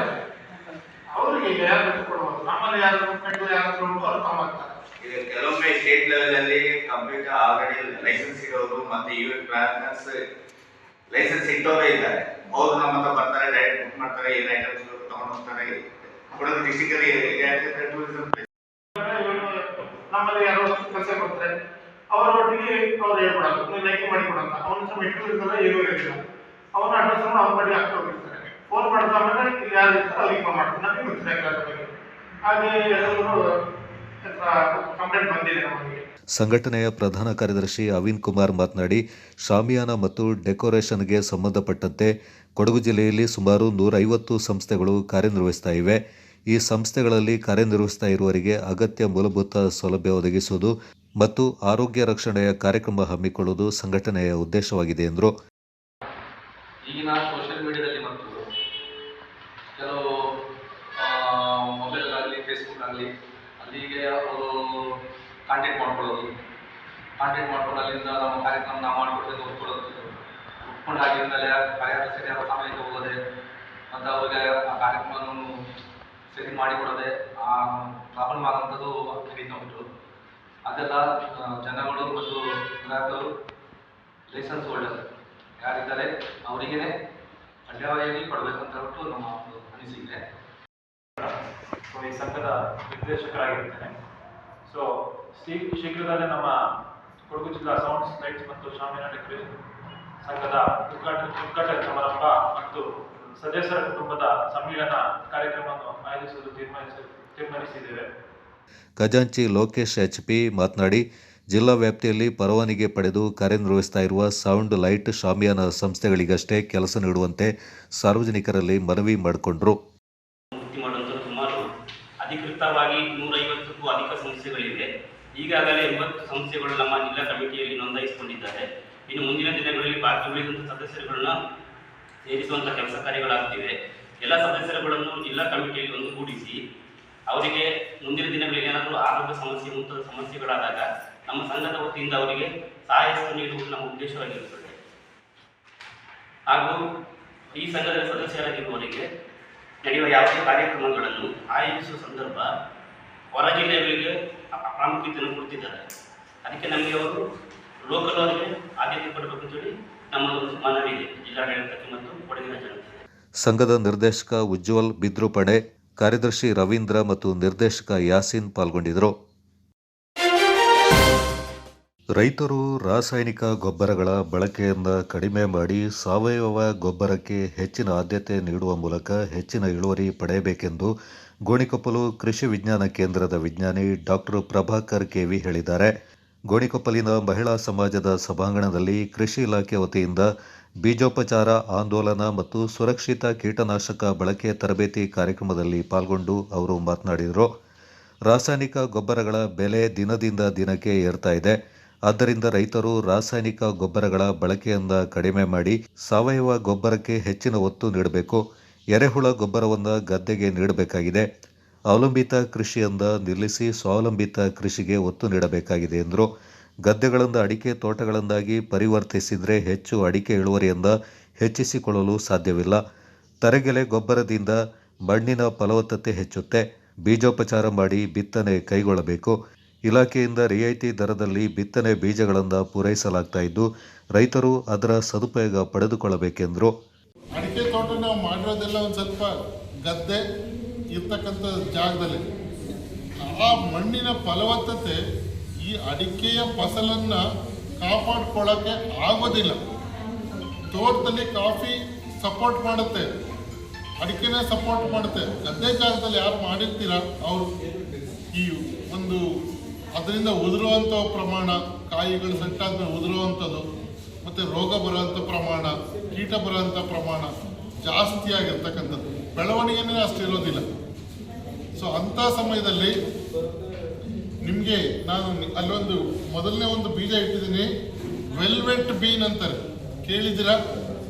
ಅವರಿಗೆ ಯಾರು ಕೊಡುವುದು, ನಮ್ಮಲ್ಲಿ ಯಾರು ಉಂಟು ಯಾರು ಉಂಟು ಅವ್ರು ತಗೊಂಡ್ತಾರೆ. ಈಗ ಕೆಲವೊಮ್ಮೆ ಸ್ಟೇಟ್ ಲೆವೆಲ್ ಅಲ್ಲಿ ಕಂಪ್ಯೂಟರ್ ಆಲ್ರೆಡಿ ಲೈಸೆನ್ಸ್ ಇರೋರು ಮತ್ತೆ ಈವೆಂಟ್ ಪ್ಲಾನರ್ಸ್ ಲೈಸೆನ್ಸ್ ಇಟ್ಟವರೇ ಇದ್ದಾರೆ. ಅವರು ನಮ್ಮ ಹತ್ರ ಬರ್ತಾರೆ, ಡೈರೆಕ್ಟ್ ಬುಕ್ ಮಾಡ್ತಾರೆ, ಏನ್ ಐಟಮ್ಸ್ ತಗೊಂಡು ಹೋಗ್ತಾರೆ. ಕೊಡಗು ಡಿಸ್ಟ್ರಿಕ್ಟ್ ಅಲ್ಲಿ ಟೂರಿಸಂ ನಮ್ಮಲ್ಲಿ ಯಾರೋ ಕೆಲಸ ಕೊಡ್ತಾರೆ, ಅವರೊಟ್ಟಿಗೆ ಅವ್ರು ಹೇಳ್ಕೊಡಲ್ಲ, ನೀವು ಲೈಕ್ ಮಾಡಿ ಕೊಡಂತ. ಅವನ ಹತ್ರ ಮೆಟೀರಿಯಲ್ಸ್ ಎಲ್ಲ ಏನೂ ಇರೋದಿಲ್ಲ. ಅವನ ಅಡ್ರೆಸ್ ಅವ್ರ ಬಳಿ ಹಾಕಿ ಹೋಗಿರ್ತಾರೆ. ಫೋನ್ ಮಾಡ್ತಾ ಆಮೇಲೆ ಇಲ್ಲಿ ಯಾರು ಇರ್ತಾರೆ ಅವ್ರಿಗೆ ಫೋನ್ ಮಾಡ್ತಾರೆ. ನಮಗೆ ಗೊತ್ತಿಲ್ಲ ಕೆಲಸ ಬಗ್ಗೆ. ಹಾಗೆ ಎಲ್ಲರೂ ಕಂಪ್ಲೇಂಟ್ ಬಂದಿದೆ ನಮಗೆ. ಸಂಘಟನೆಯ ಪ್ರಧಾನ ಕಾರ್ಯದರ್ಶಿ ಅವಿನ್ ಕುಮಾರ್ ಮಾತನಾಡಿ, ಶಾಮಿಯಾನ ಮತ್ತು ಡೆಕೋರೇಷನ್ಗೆ ಸಂಬಂಧಪಟ್ಟಂತೆ ಕೊಡಗು ಜಿಲ್ಲೆಯಲ್ಲಿ ಸುಮಾರು 150 ಸಂಸ್ಥೆಗಳು ಕಾರ್ಯನಿರ್ವಹಿಸ್ತಾ ಇವೆ. ಈ ಸಂಸ್ಥೆಗಳಲ್ಲಿ ಕಾರ್ಯನಿರ್ವಹಿಸ್ತಾ ಇರುವವರಿಗೆ ಅಗತ್ಯ ಮೂಲಭೂತ ಸೌಲಭ್ಯ ಒದಗಿಸುವುದು ಮತ್ತು ಆರೋಗ್ಯ ರಕ್ಷಣೆಯ ಕಾರ್ಯಕ್ರಮ ಹಮ್ಮಿಕೊಳ್ಳುವುದು ಸಂಘಟನೆಯ ಉದ್ದೇಶವಾಗಿದೆ ಎಂದರು. ಈಗಿನ ಸೋಷಿಯಲ್ ಮೀಡಿಯಾದಲ್ಲಿ ಮತ್ತು ಕೆಲವು ಮೊಬೈಲ್ ಆಗಲಿ ಫೇಸ್ಬುಕ್ ಆಗಲಿ ಅಲ್ಲಿಗೆ ಅವರು ಕಾಂಟ್ಯಾಕ್ಟ್ ಮಾಡ್ಕೊಳ್ಳೋದು, ಅಲ್ಲಿಂದ ನಮ್ಮ ಕಾರ್ಯಕ್ರಮ ನಾವು ಮಾಡಿಕೊಡ್ತೇವೆ ಒಪ್ಕೊಳ್ಳೋದು, ಒಪ್ಕೊಂಡಾಗಿದ್ಮೇಲೆ ಕಾರ್ಯಕ್ರಮ ಸರಿಯಾದ ಸಮಯಕ್ಕೆ ಹೋಗೋದೆ, ಮತ್ತು ಅವ್ರಿಗೆ ಆ ಕಾರ್ಯಕ್ರಮವನ್ನು ಸರಿ ಮಾಡಿಕೊಡದೆ ಪ್ರಾಬ್ಲಮ್ ಆಗೋಂಥದ್ದು ನಡೀತಾ ಉಂಟು. ಅದೆಲ್ಲ ಜನಗಳು ಮತ್ತು ಗ್ರಾಹಕರು ಲೈಸೆನ್ಸ್ ಹೋಲ್ಡರ್ ಯಾರಿದ್ದಾರೆ ಅವರಿಗೇ ಕಡ್ಡಾಯವಾಗಿ ಕೊಡಬೇಕಂತ ಹೇಳ್ಬಿಟ್ಟು ನಮ್ಮ ಒಂದು ಅನಿಸಿಕೆ. ಈ ಸಂಘದ ನಿರ್ದೇಶಕರಾಗಿರ್ತೇನೆ. ಸೊ ಶೀಘ್ರದಲ್ಲೇ ನಮ್ಮ ಕೊಡಗು ಜಿಲ್ಲಾ ಸೌಂಡ್ಸ್ ಲೈಟ್ಸ್ ಮತ್ತು ಶಾಮಿಯಾನ ಡೆಕೋರೇಷನ್ ಸಂಘದ ಉದ್ಘಾಟನಾ ಸಮಾರಂಭ ಮತ್ತು ಸದಸ್ಯರ ಕುಟುಂಬದ ಸಮ್ಮೇಳನ ಕಾರ್ಯಕ್ರಮವನ್ನು ಆಯೋಜಿಸಲು ತೀರ್ಮಾನಿಸಿದ್ದೇವೆ. ಖಜಾಂಚಿ ಲೋಕೇಶ್ HP ಮಾತನಾಡಿ, ಜಿಲ್ಲಾ ವ್ಯಾಪ್ತಿಯಲ್ಲಿ ಪರವಾನಗಿ ಪಡೆದು ಕಾರ್ಯನಿರ್ವಹಿಸ್ತಾ ಇರುವ ಸೌಂಡ್ ಲೈಟ್ ಶಾಮಿಯಾನ ಸಂಸ್ಥೆಗಳಿಗಷ್ಟೇ ಕೆಲಸ ನೀಡುವಂತೆ ಸಾರ್ವಜನಿಕರಲ್ಲಿ ಮನವಿ ಮಾಡಿಕೊಂಡರು. ಸುಮಾರು ಅಧಿಕೃತವಾಗಿ 150ಕ್ಕೂ ಅಧಿಕ ಸಂಸ್ಥೆಗಳಿವೆ. ಈಗಾಗಲೇ 80 ಸಂಸ್ಥೆಗಳು ನಮ್ಮ ಜಿಲ್ಲಾ ಕಮಿಟಿಯಲ್ಲಿ ನೋಂದಾಯಿಸಿಕೊಂಡಿದ್ದಾರೆ. ಇನ್ನು ಮುಂದಿನ ದಿನಗಳಲ್ಲಿ ಬಾಕಿ ಉಳಿದಂಥ ಸದಸ್ಯರುಗಳನ್ನ ಸೇರಿಸುವಂಥ ಕೆಲಸ ಕಾರ್ಯಗಳಾಗ್ತಿವೆ. ಎಲ್ಲ ಸದಸ್ಯರುಗಳನ್ನು ಜಿಲ್ಲಾ ಕಮಿಟಿಯಲ್ಲಿ ಒಂದುಗೂಡಿಸಿ ಅವರಿಗೆ ಮುಂದಿನ ದಿನಗಳಲ್ಲಿ ಏನಾದರೂ ಆರೋಗ್ಯ ಸಮಸ್ಯೆ ಮುಂತಾದ ಸಮಸ್ಯೆಗಳಾದಾಗ ನಮ್ಮ ಸಂಘದ ವತಿಯಿಂದ ಅವರಿಗೆ ಸಹಾಯ ನೀಡುವುದು ನಮ್ಮ ಉದ್ದೇಶವಾಗಿರುತ್ತದೆ. ಹಾಗೂ ಈ ಸಂಘದ ಸದಸ್ಯರಾಗಿರುವವರಿಗೆ ನಡೆಯುವ ಯಾವುದೇ ಕಾರ್ಯಕ್ರಮಗಳನ್ನು ಆಯೋಜಿಸುವ ಸಂದರ್ಭ ಹೊರ ಜಿಲ್ಲೆಗಳಿಗೆ ಪ್ರಾಮುಖ್ಯತೆಯನ್ನು ಕೊಡ್ತಿದ್ದಾರೆ. ಅದಕ್ಕೆ ನಮಗೆ ಅವರು ಲೋಕಲ್ ಅವರಿಗೆ ಆದ್ಯತೆ ಕೊಡಬೇಕು ಅಂತೇಳಿ ನಮ್ಮ ಒಂದು ಮನವಿ ಇದೆ ಜಿಲ್ಲಾಡಳಿತಕ್ಕೆ ಮತ್ತು ಕೊಡಗಿನ ಜನತೆ. ಸಂಘದ ನಿರ್ದೇಶಕ ಉಜ್ವಲ್ ಬಿದ್ರುಪಡೆ, ಕಾರ್ಯದರ್ಶಿ ರವೀಂದ್ರ ಮತ್ತು ನಿರ್ದೇಶಕ ಯಾಸೀನ್ ಪಾಲ್ಗೊಂಡಿದ್ದರು. ರೈತರು ರಾಸಾಯನಿಕ ಗೊಬ್ಬರಗಳ ಬಳಕೆಯನ್ನು ಕಡಿಮೆ ಮಾಡಿ ಸಾವಯವ ಗೊಬ್ಬರಕ್ಕೆ ಹೆಚ್ಚಿನ ಆದ್ಯತೆ ನೀಡುವ ಮೂಲಕ ಹೆಚ್ಚಿನ ಇಳುವರಿ ಪಡೆಯಬೇಕೆಂದು ಗೋಣಿಕೊಪ್ಪಲು ಕೃಷಿ ವಿಜ್ಞಾನ ಕೇಂದ್ರದ ವಿಜ್ಞಾನಿ ಡಾಕ್ಟರ್ ಪ್ರಭಾಕರ್ KV ಹೇಳಿದ್ದಾರೆ. ಗೋಣಿಕೊಪ್ಪಲಿನ ಮಹಿಳಾ ಸಮಾಜದ ಸಭಾಂಗಣದಲ್ಲಿ ಕೃಷಿ ಇಲಾಖೆ ವತಿಯಿಂದ ಬೀಜೋಪಚಾರ ಆಂದೋಲನ ಮತ್ತು ಸುರಕ್ಷಿತ ಕೀಟನಾಶಕ ಬಳಕೆ ತರಬೇತಿ ಕಾರ್ಯಕ್ರಮದಲ್ಲಿ ಪಾಲ್ಗೊಂಡು ಅವರು ಮಾತನಾಡಿದರು. ರಾಸಾಯನಿಕ ಗೊಬ್ಬರಗಳ ಬೆಲೆ ದಿನದಿಂದ ದಿನಕ್ಕೆ ಏರ್ತಾ ಇದೆ. ಆದ್ದರಿಂದ ರೈತರು ರಾಸಾಯನಿಕ ಗೊಬ್ಬರಗಳ ಬಳಕೆಯನ್ನು ಕಡಿಮೆ ಮಾಡಿ ಸಾವಯವ ಗೊಬ್ಬರಕ್ಕೆ ಹೆಚ್ಚಿನ ಒತ್ತು ನೀಡಬೇಕು. ಎರೆಹುಳ ಗೊಬ್ಬರವನ್ನು ಗದ್ದೆಗೆ ನೀಡಬೇಕಾಗಿದೆ. ಅವಲಂಬಿತ ಕೃಷಿಯಿಂದ ನಿಲ್ಲಿಸಿ ಸ್ವಾವಲಂಬಿತ ಕೃಷಿಗೆ ಒತ್ತು ನೀಡಬೇಕಾಗಿದೆ ಎಂದರು. ಗದ್ದೆಗಳಿಂದ ಅಡಿಕೆ ತೋಟಗಳನ್ನಾಗಿ ಪರಿವರ್ತಿಸಿದರೆ ಹೆಚ್ಚು ಅಡಿಕೆ ಇಳುವರಿಯಿಂದ ಹೆಚ್ಚಿಸಿಕೊಳ್ಳಲು ಸಾಧ್ಯವಿಲ್ಲ. ತರೆಗೆಲೆ ಗೊಬ್ಬರದಿಂದ ಮಣ್ಣಿನ ಫಲವತ್ತತೆ ಹೆಚ್ಚುತ್ತೆ. ಬೀಜೋಪಚಾರ ಮಾಡಿ ಬಿತ್ತನೆ ಕೈಗೊಳ್ಳಬೇಕು. ಇಲಾಖೆಯಿಂದ ರಿಯಾಯಿತಿ ದರದಲ್ಲಿ ಬಿತ್ತನೆ ಬೀಜಗಳನ್ನು ಪೂರೈಸಲಾಗ್ತಾ ಇದ್ದು ರೈತರು ಅದರ ಸದುಪಯೋಗ ಪಡೆದುಕೊಳ್ಳಬೇಕೆಂದರು. ಅಡಿಕೆ ತೋಟ ನಾವು ಮಾಡಿರೋದೆಲ್ಲ ಒಂದು ಸ್ವಲ್ಪ ಗದ್ದೆ ಇರ್ತಕ್ಕಂಥ ಜಾಗದಲ್ಲಿ ಆ ಮಣ್ಣಿನ ಫಲವತ್ತತೆ ಈ ಅಡಿಕೆಯ ಫಸಲನ್ನು ಕಾಪಾಡ್ಕೊಳ್ಳೋಕ್ಕೆ ಆಗೋದಿಲ್ಲ. ತೋಟದಲ್ಲಿ ಕಾಫಿ ಸಪೋರ್ಟ್ ಮಾಡುತ್ತೆ, ಅಡಿಕೆನೇ ಸಪೋರ್ಟ್ ಮಾಡುತ್ತೆ. ಗದ್ದೆ ಜಾಗದಲ್ಲಿ ಯಾರು ಮಾಡಿರ್ತೀರ ಅವರು ಈ ಒಂದು ಅದರಿಂದ ಉದುರುವಂಥ ಪ್ರಮಾಣ, ಕಾಯಿಗಳು ಸೆಟ್ಟಾದ್ಮೇಲೆ ಉದುರುವಂಥದ್ದು ಮತ್ತು ರೋಗ ಬರೋವಂಥ ಪ್ರಮಾಣ, ಕೀಟ ಬರೋವಂಥ ಪ್ರಮಾಣ ಜಾಸ್ತಿ ಆಗಿರ್ತಕ್ಕಂಥದ್ದು, ಬೆಳವಣಿಗೆನೇ ಅಷ್ಟಿರೋದಿಲ್ಲ. ಸೊ ಅಂಥ ಸಮಯದಲ್ಲಿ ನಿಮಗೆ ನಾನು ಅಲ್ಲೊಂದು ಮೊದಲನೇ ಒಂದು ಬೀಜ ಇಟ್ಟಿದ್ದೀನಿ, ವೆಲ್ವೆಟ್ ಬೀನ್ ಅಂತಾರೆ, ಕೇಳಿದ್ದೀರಾ?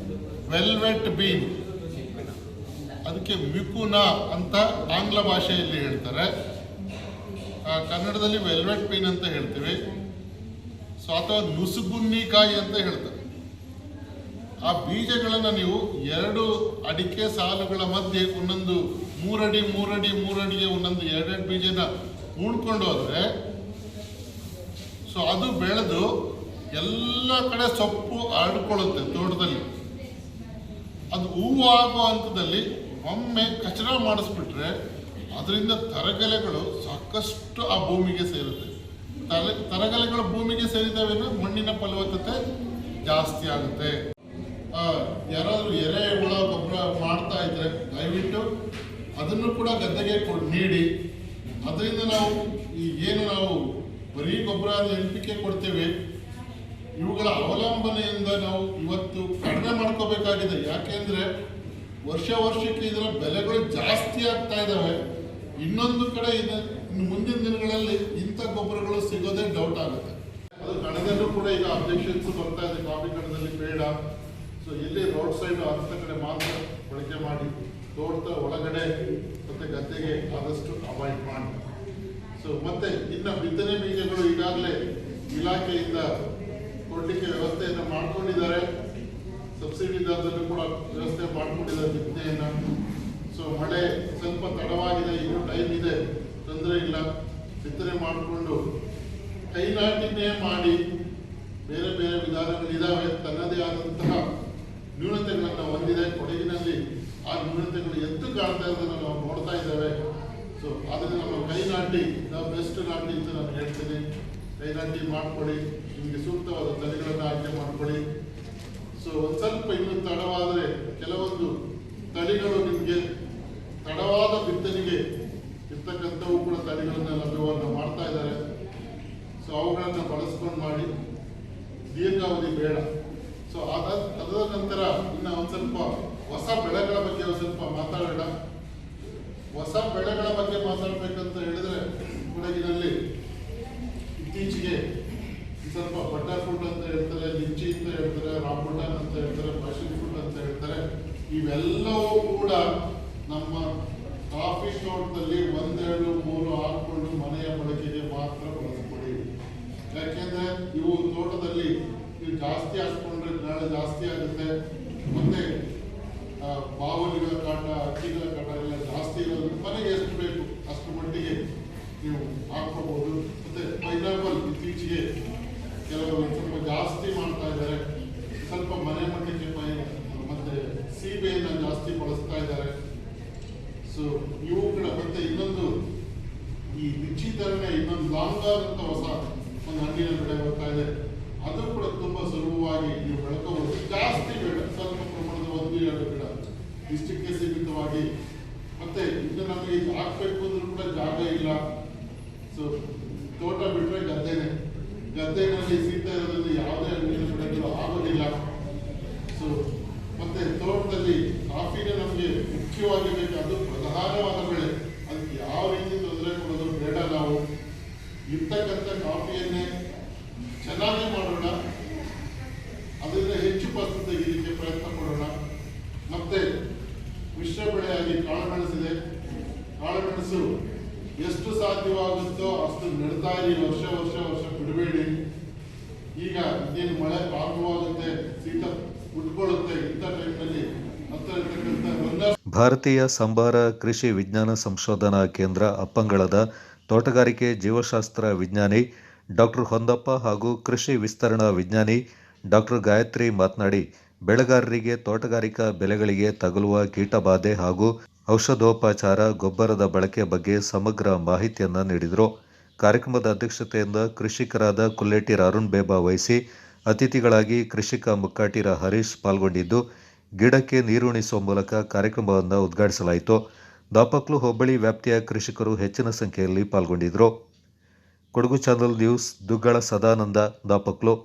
ವೆಲ್ವೆಟ್ ಬೀನ್, ಅದಕ್ಕೆ ಮಿಕುನಾ ಅಂತ ಆಂಗ್ಲ ಭಾಷೆಯಲ್ಲಿ ಹೇಳ್ತಾರೆ, ಕನ್ನಡದಲ್ಲಿ ವೆಲ್ವೆಟ್ ಬೀನ್ ಅಂತ ಹೇಳ್ತೀವಿ. ಸೊ ಅಥವಾ ನುಸುಗುನ್ನಿಕಾಯಿ ಅಂತ ಹೇಳ್ತಾರೆ. ಆ ಬೀಜಗಳನ್ನು ನೀವು 2 ಅಡಿಕೆ ಸಾಲುಗಳ ಮಧ್ಯೆ ಒಂದೊಂದು 3 ಅಡಿ 3 ಅಡಿ 3 ಅಡಿಗೆ ಒಂದೊಂದು 2 ಬೀಜನ ಉಣ್ಕೊಂಡು ಹೋದರೆ ಸೊ ಅದು ಬೆಳೆದು ಎಲ್ಲ ಕಡೆ ಸೊಪ್ಪು ಹರಡ್ಕೊಳ್ಳುತ್ತೆ ತೋಟದಲ್ಲಿ. ಅದು ಹೂವು ಆಗೋ ಹಂತದಲ್ಲಿ ಒಮ್ಮೆ ಕಚರ ಮಾಡಿಸ್ಬಿಟ್ರೆ ಅದರಿಂದ ತರಗೆಲೆಗಳು ಸಾಕಷ್ಟು ಆ ಭೂಮಿಗೆ ಸೇರುತ್ತೆ. ತರಗೆಲೆಗಳು ಭೂಮಿಗೆ ಸೇರಿದಾವೆ, ಮಣ್ಣಿನ ಫಲವತ್ತತೆ ಜಾಸ್ತಿ ಆಗುತ್ತೆ. ಯಾರಾದರೂ ಎರೆಹುಳ ಗೊಬ್ಬರ ಮಾಡ್ತಾ ಇದ್ರೆ ದಯವಿಟ್ಟು ಅದನ್ನು ಕೂಡ ಗದ್ದೆಗೆ ನೀಡಿ. ಅದರಿಂದ ನಾವು ನಾವು ಬರೀ ಗೊಬ್ಬರ NPK ಕೊಡ್ತೇವೆ, ಇವುಗಳ ಅವಲಂಬನೆಯಿಂದ ನಾವು ಇವತ್ತು ಕಡಿಮೆ ಮಾಡ್ಕೋಬೇಕಾಗಿದೆ. ಯಾಕೆಂದರೆ ವರ್ಷಕ್ಕೆ ಇದರ ಬೆಲೆಗಳು ಜಾಸ್ತಿ ಆಗ್ತಾ ಇದ್ದಾವೆ. ಇನ್ನೊಂದು ಕಡೆ ಮುಂದಿನ ದಿನಗಳಲ್ಲಿ ಇಂಥ ಗೊಬ್ಬರಗಳು ಸಿಗೋದೇ ಡೌಟ್ ಆಗುತ್ತೆ. ಅದು ಕಣದಲ್ಲೂ ಕೂಡ ಈಗ ಅಬ್ಜೆಕ್ಷನ್ಸ್ ಬರ್ತಾ ಇದೆ, ಕಾಫಿ ಕಣದಲ್ಲಿ ಬೇಡ. ಸೊ ಎಲ್ಲಿ ರೋಡ್ ಸೈಡ್ ಅಂಥ ಕಡೆ ಮಾತ್ರ ಬಳಕೆ ಮಾಡಿ, ತೋಟದ ಒಳಗಡೆ ಮತ್ತು ಗದ್ದೆಗೆ ಆದಷ್ಟು ಅವಾಯ್ಡ್ ಮಾಡಿ. ಸೊ ಮತ್ತೆ ಇನ್ನು ಬಿತ್ತನೆ ಬೀಜಗಳು ಈಗಾಗಲೇ ಇಲಾಖೆಯಿಂದ ಕೊಡಲಿಕ್ಕೆ ವ್ಯವಸ್ಥೆಯನ್ನು ಮಾಡ್ಕೊಂಡಿದ್ದಾರೆ. ಸಬ್ಸಿಡಿ ದರದಲ್ಲೂ ಕೂಡ ವ್ಯವಸ್ಥೆ ಮಾಡ್ಕೊಂಡಿದ್ದಾರೆ ಬಿತ್ತನೆಯನ್ನು. ಸೊ ಮಳೆ ಸ್ವಲ್ಪ ತಡವಾಗಿದೆ, ಇನ್ನೂ ಟೈಮ್ ಇದೆ, ತೊಂದರೆ ಇಲ್ಲ. ಬಿತ್ತನೆ ಮಾಡಿಕೊಂಡು ಕೈ ನಾಟಿನೇ ಮಾಡಿ ಬೇರೆ ಬೇರೆ ವಿಧಾನಗಳಿದ್ದಾವೆ. ತನ್ನದೇ ಆದಂತಹ ನ್ಯೂನತೆಗಳನ್ನು ಹೊಂದಿದೆ ಕೊಡಗಿನಲ್ಲಿ. ಆ ನ್ಯೂನತೆಗಳು ಎದ್ದು ಕಾಣ್ತಾ ಇರೋದನ್ನು ನಾವು ನೋಡ್ತಾ ಇದ್ದೇವೆ. ಸೊ ಅದನ್ನು ನಮ್ಮ ಕೈ ನಾಟಿ ಬೆಸ್ಟ್ ನಾಟಿ ಅಂತ ನಾನು ಹೇಳ್ತೀನಿ. ಕೈ ನಾಟಿ ಮಾಡಿಕೊಡಿ, ನಿಮಗೆ ಸೂಕ್ತವಾದ ತಳಿಗಳನ್ನು ಆಯ್ಕೆ ಮಾಡಿಕೊಡಿ. ಸೊ ಒಂದು ಸ್ವಲ್ಪ ಇನ್ನೂ ತಡವಾದರೆ ಕೆಲವೊಂದು ತಳಿಗಳು ನಿಮಗೆ ತಡವಾದ ಬಿತ್ತನೆಗೆ ಇರ್ತಕ್ಕಂಥವು ಕೂಡ ತಳಿಗಳನ್ನ ಲಭ್ಯವನ್ನು ಮಾಡ್ತಾ ಇದ್ದಾರೆ. ಸೊ ಅವುಗಳನ್ನು ಬಳಸ್ಕೊಂಡು ಮಾಡಿ, ದೀರ್ಘಾವಧಿ ಬೇಡ. ಸೊ ಅದರ ನಂತರ ಇನ್ನು ಒಂದು ಸ್ವಲ್ಪ ಹೊಸ ಬೆಳೆಗಳ ಬಗ್ಗೆ ಒಂದು ಸ್ವಲ್ಪ ಮಾತಾಡೋಣ. ಹೊಸ ಬೆಳೆಗಳ ಬಗ್ಗೆ ಮಾತಾಡಬೇಕಂತ ಹೇಳಿದ್ರೆ ಕೊಡಗಿನಲ್ಲಿ ಇತ್ತೀಚೆಗೆ ಸ್ವಲ್ಪ ಬಟರ್ ಫ್ರೂಟ್ ಅಂತ ಹೇಳ್ತಾರೆ, ಲಿಚ್ಚಿ ಅಂತ ಹೇಳ್ತಾರೆ, ರಾಂಬುಟಾನ್ ಅಂತ ಹೇಳ್ತಾರೆ, ಪ್ಯಾಷನ್ ಫ್ರೂಟ್ ಅಂತ ಹೇಳ್ತಾರೆ. ಇವೆಲ್ಲವೂ ಕೂಡ ನಮ್ಮ ಕಾಫಿ ತೋಟದಲ್ಲಿ 1, 2, 3 ಹಾಕೊಂಡು ಮನೆಯ ಬಳಕೆಗೆ ಮಾತ್ರ ಬಳಸ್ಕೊಡಿ. ಯಾಕೆಂದ್ರೆ ಇವು ತೋಟದಲ್ಲಿ ನೀವು ಜಾಸ್ತಿ ಹಾಕ್ಕೊಂಡ್ರೆ ನಾಳೆ ಜಾಸ್ತಿ ಆಗುತ್ತೆ. ಮತ್ತೆ ಬಾವಲಿಗಳ ಕಾಟ, ಹಕ್ಕಿಗಳ ಕಾಟ ಎಲ್ಲ ಜಾಸ್ತಿ ಇರೋದು. ಮನೆಗೆ ಎಷ್ಟು ಬೇಕು ಅಷ್ಟು ಮಟ್ಟಿಗೆ ನೀವು ಹಾಕೋಬಹುದು. ಮತ್ತೆ ಪೈನಾಪಲ್ ಇತ್ತೀಚೆಗೆ ಕೆಲವರು ಸ್ವಲ್ಪ ಜಾಸ್ತಿ ಮಾಡ್ತಾ ಇದ್ದಾರೆ. ಸ್ವಲ್ಪ ಮನೆ ಮಟ್ಟಿಗೆ ಮತ್ತೆ ಸೀಬೆಯನ್ನು ಜಾಸ್ತಿ ಬಳಸ್ತಾ ಇದ್ದಾರೆ. ಸೊ ಇವು ಕೂಡ ಮತ್ತೆ ಇನ್ನೊಂದು ಈ ಲಿಚ್ಚಿ ಥರನೇ ಇನ್ನೊಂದು ಲಾಂಗಾರ್ ಅಂತ ಹೊಸ ಒಂದು ಹಣ್ಣಿನ ಬೆಳೆ ಬರ್ತಾ ಇದೆ. ಅದು ಕೂಡ ತುಂಬ ಸುಲಭವಾಗಿ ನೀವು ಬೆಳ್ಕೋಬಹುದು. ಜಾಸ್ತಿ ಬೇಡ, ಸ್ವಲ್ಪ ಪ್ರಮಾಣದ 1-2 ಗಿಡ ಇಷ್ಟಕ್ಕೆ ಸೀಮಿತವಾಗಿ. ಮತ್ತೆ ಇನ್ನು ನಮಗೆ ಹಾಕ್ಬೇಕು ಅಂದ್ರೂ ಕೂಡ ಜಾಗ ಇಲ್ಲ. ಸೊ ತೋಟ ಬಿಟ್ಟರೆ ಗದ್ದೆನಲ್ಲಿ ಶೀತ ಇರೋದ್ರಿಂದ ಯಾವುದೇ ಹಣ್ಣಿನ ಬೆಳೆಗಳು ಆಗೋದಿಲ್ಲ. ಸೊ ಮತ್ತೆ ತೋಟದಲ್ಲಿ ಕಾಫಿನೇ ನಮಗೆ ಮುಖ್ಯವಾಗಿ ಬೇಕು, ಅದು ಪ್ರಧಾನವಾದ ಬೆಳೆ. ಅದಕ್ಕೆ ಯಾವ ರೀತಿ ತೊಂದರೆ ಕೊಡೋದು ಬೇಡ. ನಾವು ಇರ್ತಕ್ಕಂಥ ಕಾಫಿಯನ್ನೇ ಚೆನ್ನಾಗಿ ಮಾಡೋಣ, ಅದರಿಂದ ಹೆಚ್ಚು ಫಸಲು ತೆಗೆಯಲಿಕ್ಕೆ ಪ್ರಯತ್ನ ಪಡೋಣ. ಮತ್ತೆ ಮಿಶ್ರ ಬೆಳೆಯಾಗಿ ಕಾಳುಮೆಣಸಿದೆ. ಕಾಳುಮೆಣಸು ಎಷ್ಟು ಸಾಧ್ಯವಾಗುತ್ತೋ ಅಷ್ಟು ನೆಡ್ತಾ ಇರಿ, ವರ್ಷ ಬಿಡಬೇಡಿ. ಈಗ ಇನ್ನೇನು ಮಳೆ ಪ್ರಾರಂಭವಾಗುತ್ತೆ, ಶೀತ ಉಟ್ಕೊಳ್ಳುತ್ತೆ. ಇಂಥ ಟೈಮ್ನಲ್ಲಿ ಹತ್ತಿರ ಇರ್ತಕ್ಕಂಥ ಭಾರತೀಯ ಸಂಬಾರ ಕೃಷಿ ವಿಜ್ಞಾನ ಸಂಶೋಧನಾ ಕೇಂದ್ರ ಅಪ್ಪಂಗಳದ ತೋಟಗಾರಿಕೆ ಜೀವಶಾಸ್ತ್ರ ವಿಜ್ಞಾನಿ ಡಾಕ್ಟರ್ ಹೊಂದಪ್ಪ ಹಾಗೂ ಕೃಷಿ ವಿಸ್ತರಣಾ ವಿಜ್ಞಾನಿ ಡಾಕ್ಟರ್ ಗಾಯತ್ರಿ ಮಾತನಾಡಿ, ಬೆಳೆಗಾರರಿಗೆ ತೋಟಗಾರಿಕಾ ಬೆಳೆಗಳಿಗೆ ತಗುಲುವ ಕೀಟಬಾಧೆ ಹಾಗೂ ಔಷಧೋಪಚಾರ, ಗೊಬ್ಬರದ ಬಳಕೆ ಬಗ್ಗೆ ಸಮಗ್ರ ಮಾಹಿತಿಯನ್ನು ನೀಡಿದರು. ಕಾರ್ಯಕ್ರಮದ ಅಧ್ಯಕ್ಷತೆಯಿಂದ ಕೃಷಿಕರಾದ ಕುಲ್ಲೇಟಿರ ಅರುಣ್ ಬೇಬಾ ವಹಿಸಿ, ಅತಿಥಿಗಳಾಗಿ ಕೃಷಿಕ ಮುಕ್ಕಾಟಿರ ಹರೀಶ್ ಪಾಲ್ಗೊಂಡಿದ್ದು, ಗಿಡಕ್ಕೆ ನೀರುಣಿಸುವ ಮೂಲಕ ಕಾರ್ಯಕ್ರಮವನ್ನು ಉದ್ಘಾಟಿಸಲಾಯಿತು. ದಾಪಕ್ಲು ಹೋಬಳಿ ವ್ಯಾಪ್ತಿಯ ಕೃಷಿಕರು ಹೆಚ್ಚಿನ ಸಂಖ್ಯೆಯಲ್ಲಿ ಪಾಲ್ಗೊಂಡಿದ್ದರು. Kodagu channel news, Duggala Sadananda, Dapaklu.